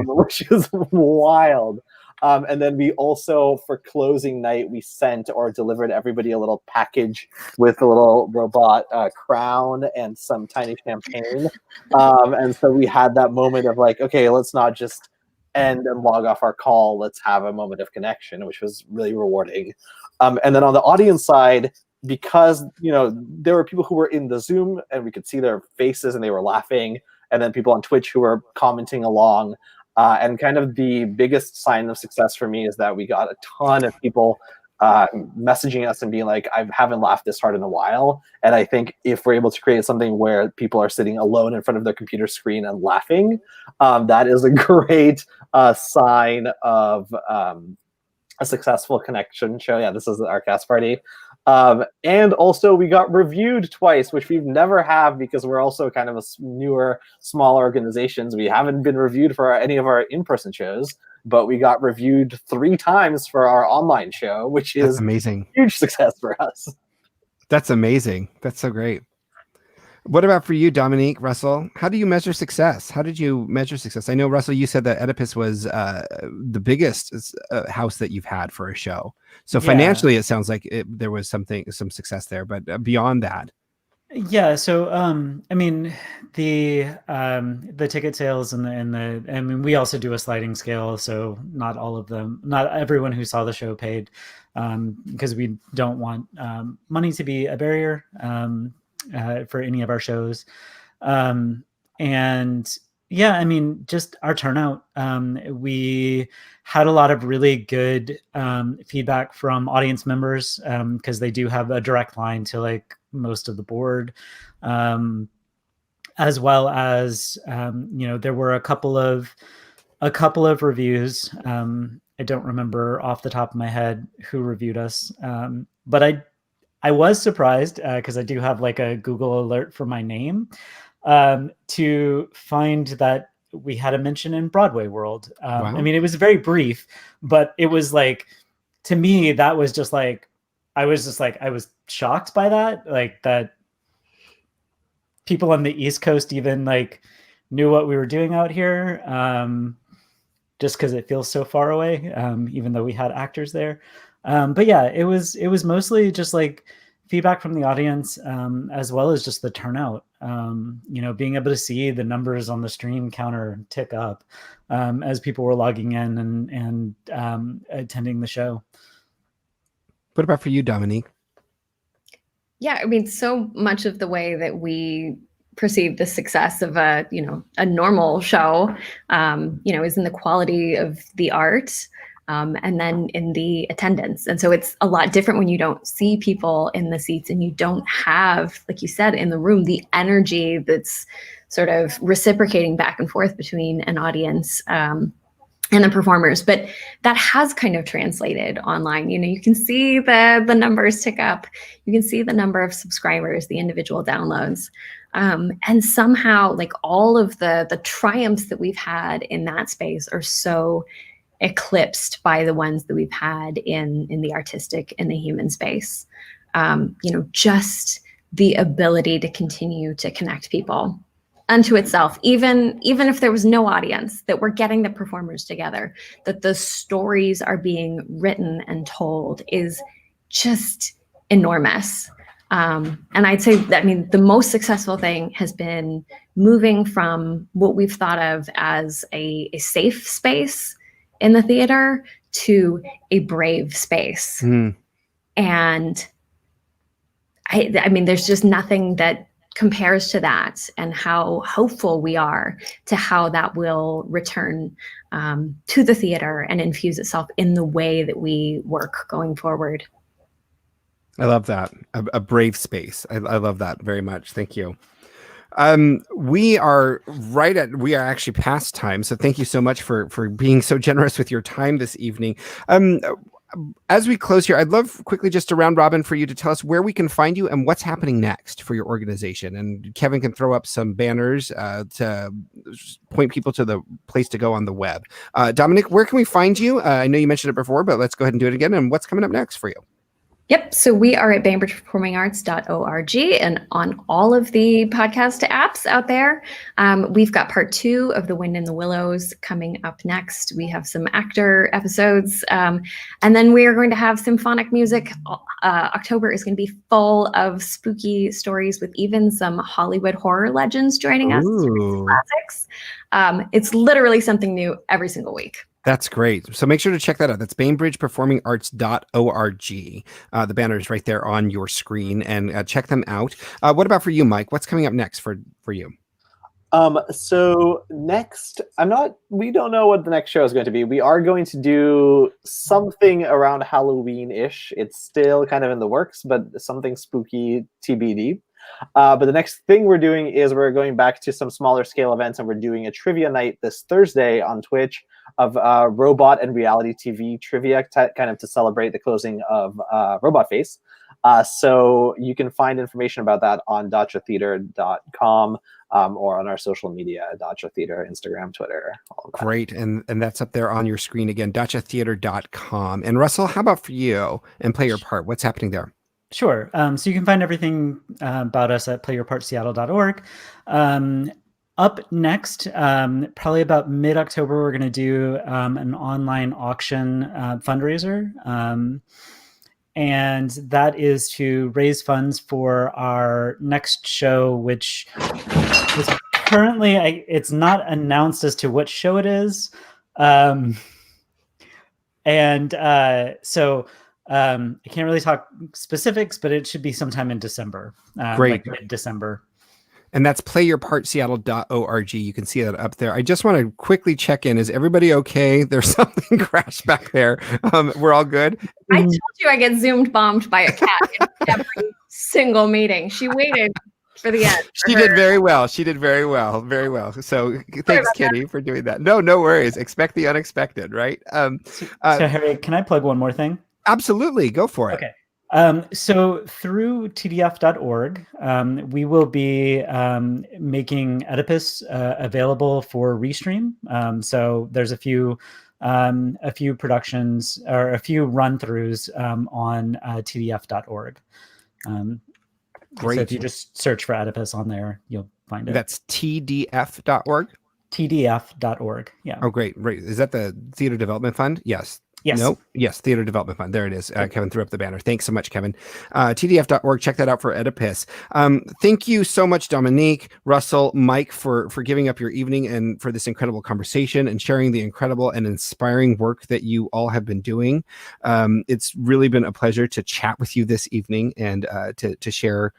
[SPEAKER 3] which is wild. And then we also, for closing night, we sent or delivered everybody a little package with a little robot crown and some tiny champagne. And so we had that moment of like, okay, let's not just end and log off our call. Let's have a moment of connection, which was really rewarding. And then on the audience side, because, there were people who were in the Zoom and we could see their faces and they were laughing. And then people on Twitch who were commenting along. And kind of the biggest sign of success for me is that we got a ton of people messaging us and being like, I haven't laughed this hard in a while. And I think if we're able to create something where people are sitting alone in front of their computer screen and laughing, that is a great sign of a successful connection show. Yeah, this is our cast party. And also we got reviewed twice, which we've never have because we're also kind of a newer, small organizations. We haven't been reviewed for any of our in-person shows, but we got reviewed 3 times for our online show, which is
[SPEAKER 1] amazing.
[SPEAKER 3] Huge success for us.
[SPEAKER 1] That's amazing. That's so great. What about for you, Dominique, Russell? How do you measure success? How did you measure success? I know, Russell, you said that Oedipus was the biggest house that you've had for a show. So
[SPEAKER 4] Yeah.
[SPEAKER 1] financially, it sounds like there was some success there. But beyond that,
[SPEAKER 4] Yeah, so I mean the ticket sales and I mean we also do a sliding scale, so not everyone who saw the show paid, because we don't want money to be a barrier for any of our shows. And yeah, I mean, just our turnout. We had a lot of really good feedback from audience members, because they do have a direct line to like most of the board, as well as there were a couple of reviews. I don't remember off the top of my head who reviewed us, but I was surprised because I do have like a Google alert for my name, to find that we had a mention in Broadway World.
[SPEAKER 1] Wow.
[SPEAKER 4] I mean, it was very brief, but it was like, to me, that was just like, I was shocked by that, like that people on the East Coast even like knew what we were doing out here, just because it feels so far away, even though we had actors there. But yeah, it was mostly just like feedback from the audience, as well as just the turnout. Being able to see the numbers on the stream counter tick up as people were logging in and attending the show.
[SPEAKER 1] what about for you, Dominique?
[SPEAKER 2] Yeah, I mean, so much of the way that we perceive the success of a normal show, is in the quality of the art, and then in the attendance. And so it's a lot different when you don't see people in the seats and you don't have, like you said, in the room, the energy that's sort of reciprocating back and forth between an audience, and the performers. But that has kind of translated online. You can see the numbers tick up. You can see the number of subscribers, the individual downloads. And somehow, like, all of the triumphs that we've had in that space are so eclipsed by the ones that we've had in the artistic and the human space. Just the ability to continue to connect people unto itself, even if there was no audience, that we're getting the performers together, that the stories are being written and told, is just enormous. And I'd say that, I mean, the most successful thing has been moving from what we've thought of as a safe space in the theater to a brave space. And I mean, there's just nothing that compares to that, and how hopeful we are to how that will return to the theater and infuse itself in the way that we work going forward.
[SPEAKER 1] I love that. A brave space. I love that very much. Thank you. We are actually past time. So thank you so much for being so generous with your time this evening. As we close here, I'd love quickly just to round robin for you to tell us where we can find you and what's happening next for your organization. And Kevin can throw up some banners to point people to the place to go on the web. Dominic, where can we find you? I know you mentioned it before, but let's go ahead and do it again. And what's coming up next for you?
[SPEAKER 2] Yep. So we are at bainbridgeperformingarts.org and on all of the podcast apps out there. We've got part 2 of The Wind in the Willows coming up next. We have some actor episodes, and then we are going to have symphonic music. October is going to be full of spooky stories with even some Hollywood horror legends joining us. Classics. It's literally something new every single week.
[SPEAKER 1] That's great. So make sure to check that out. That's bainbridgeperformingarts.org. The banner is right there on your screen, and check them out. What about for you, Mike? What's coming up next for you?
[SPEAKER 3] So next, we don't know what the next show is going to be. We are going to do something around Halloween-ish. It's still kind of in the works, but something spooky TBD. But the next thing we're doing is we're going back to some smaller scale events, and we're doing a trivia night this Thursday on Twitch of robot and reality TV trivia, kind of to celebrate the closing of Robot Face. So you can find information about that on DACHAtheater.com or on our social media, DACHA Theater, Instagram, Twitter. All of that.
[SPEAKER 1] Great. And that's up there on your screen again, DACHAtheater.com. And Russell, how about for you and play your part? What's happening there?
[SPEAKER 4] Sure. So you can find everything about us at playyourpartseattle.org. Up next, probably about mid-October, we're going to do an online auction fundraiser. And that is to raise funds for our next show, which is currently, it's not announced as to what show it is. So I can't really talk specifics, but it should be sometime in December.
[SPEAKER 1] Great.
[SPEAKER 4] Like mid-December.
[SPEAKER 1] And that's playyourpartseattle.org. You can see that up there. I just want to quickly check in. Is everybody okay? There's something crashed back there. We're all good.
[SPEAKER 2] I told you I get Zoomed bombed by a cat in every single meeting. She waited for the end.
[SPEAKER 1] She did very well. She did very well. Very well. So thanks, Kitty, for doing that. No worries. Expect the unexpected, right?
[SPEAKER 4] So Harry, can I plug one more thing?
[SPEAKER 1] Absolutely. Go for it.
[SPEAKER 4] Okay. So through tdf.org, we will be making Oedipus available for restream. So there's a few productions or a few run-throughs on tdf.org.
[SPEAKER 1] Great.
[SPEAKER 4] So if you just search for Oedipus on there, you'll find it.
[SPEAKER 1] That's tdf.org?
[SPEAKER 4] tdf.org. Yeah.
[SPEAKER 1] Oh, great. Right. Is that the Theater Development Fund? Yes.
[SPEAKER 4] Yes.
[SPEAKER 1] No. Yes. Theater Development Fund. There it is. Kevin threw up the banner. Thanks so much, Kevin. TDF.org. Check that out for Oedipus. Thank you so much, Dominique, Russell, Mike, for giving up your evening and for this incredible conversation and sharing the incredible and inspiring work that you all have been doing. It's really been a pleasure to chat with you this evening and to share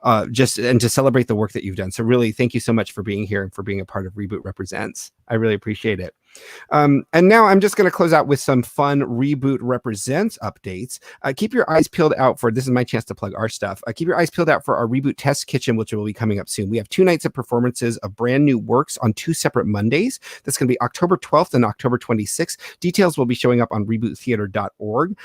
[SPEAKER 1] and to celebrate the work that you've done. So really, thank you so much for being here and for being a part of Reboot Represents. I really appreciate it. And now I'm just going to close out with some fun Reboot Represents updates. Keep your eyes peeled out for, this is my chance to plug our stuff. Keep your eyes peeled out for our Reboot Test Kitchen, which will be coming up soon. We have 2 nights of performances of brand new works on 2 separate Mondays. That's going to be October 12th and October 26th. Details will be showing up on reboottheater.org.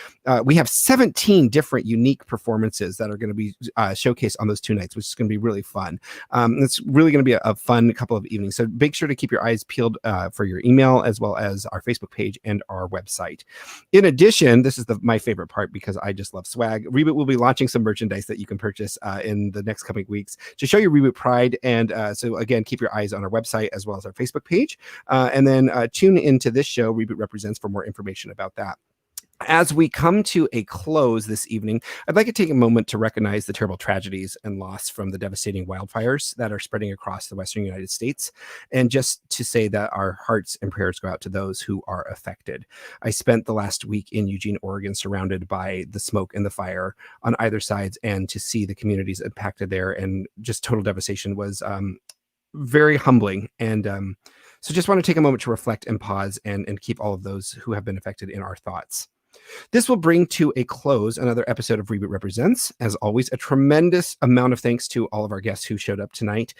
[SPEAKER 1] We have 17 different unique performances that are going to be showcased on those 2 nights, which is going to be really fun. It's really going to be a fun couple of evenings. So make sure to keep your eyes peeled for your email, as well as our Facebook page and our website. In addition, this is my favorite part because I just love swag. Reboot will be launching some merchandise that you can purchase in the next coming weeks to show your Reboot pride. And so again, keep your eyes on our website as well as our Facebook page. And then tune into this show, Reboot Represents, for more information about that. As we come to a close this evening, I'd like to take a moment to recognize the terrible tragedies and loss from the devastating wildfires that are spreading across the Western United States, and just to say that our hearts and prayers go out to those who are affected. I spent the last week in Eugene, Oregon, surrounded by the smoke and the fire on either sides, and to see the communities impacted there and just total devastation was very humbling. And so just want to take a moment to reflect and pause and keep all of those who have been affected in our thoughts. This will bring to a close another episode of Reboot Represents. As always, a tremendous amount of thanks to all of our guests who showed up tonight.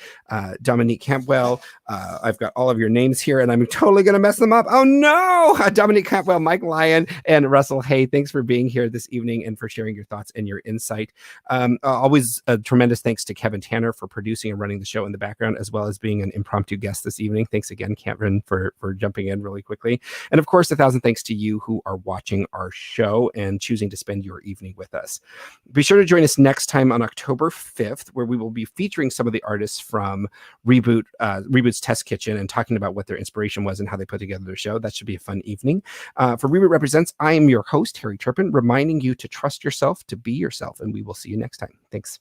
[SPEAKER 1] Dominique Cantwell, I've got all of your names here and I'm totally going to mess them up. Oh no! Dominique Cantwell, Mike Lyon, and Russel Hay, thanks for being here this evening and for sharing your thoughts and your insight. Always a tremendous thanks to Kevin Tanner for producing and running the show in the background, as well as being an impromptu guest this evening. Thanks again, Kevin, for jumping in really quickly. And of course, 1,000 thanks to you who are watching our show and choosing to spend your evening with us. Be sure to join us next time on October 5th, where we will be featuring some of the artists from Reboot's Test Kitchen and talking about what their inspiration was and how they put together their show. That should be a fun evening. For Reboot Represents, I am your host, Harry Turpin, reminding you to trust yourself, to be yourself, and we will see you next time. Thanks.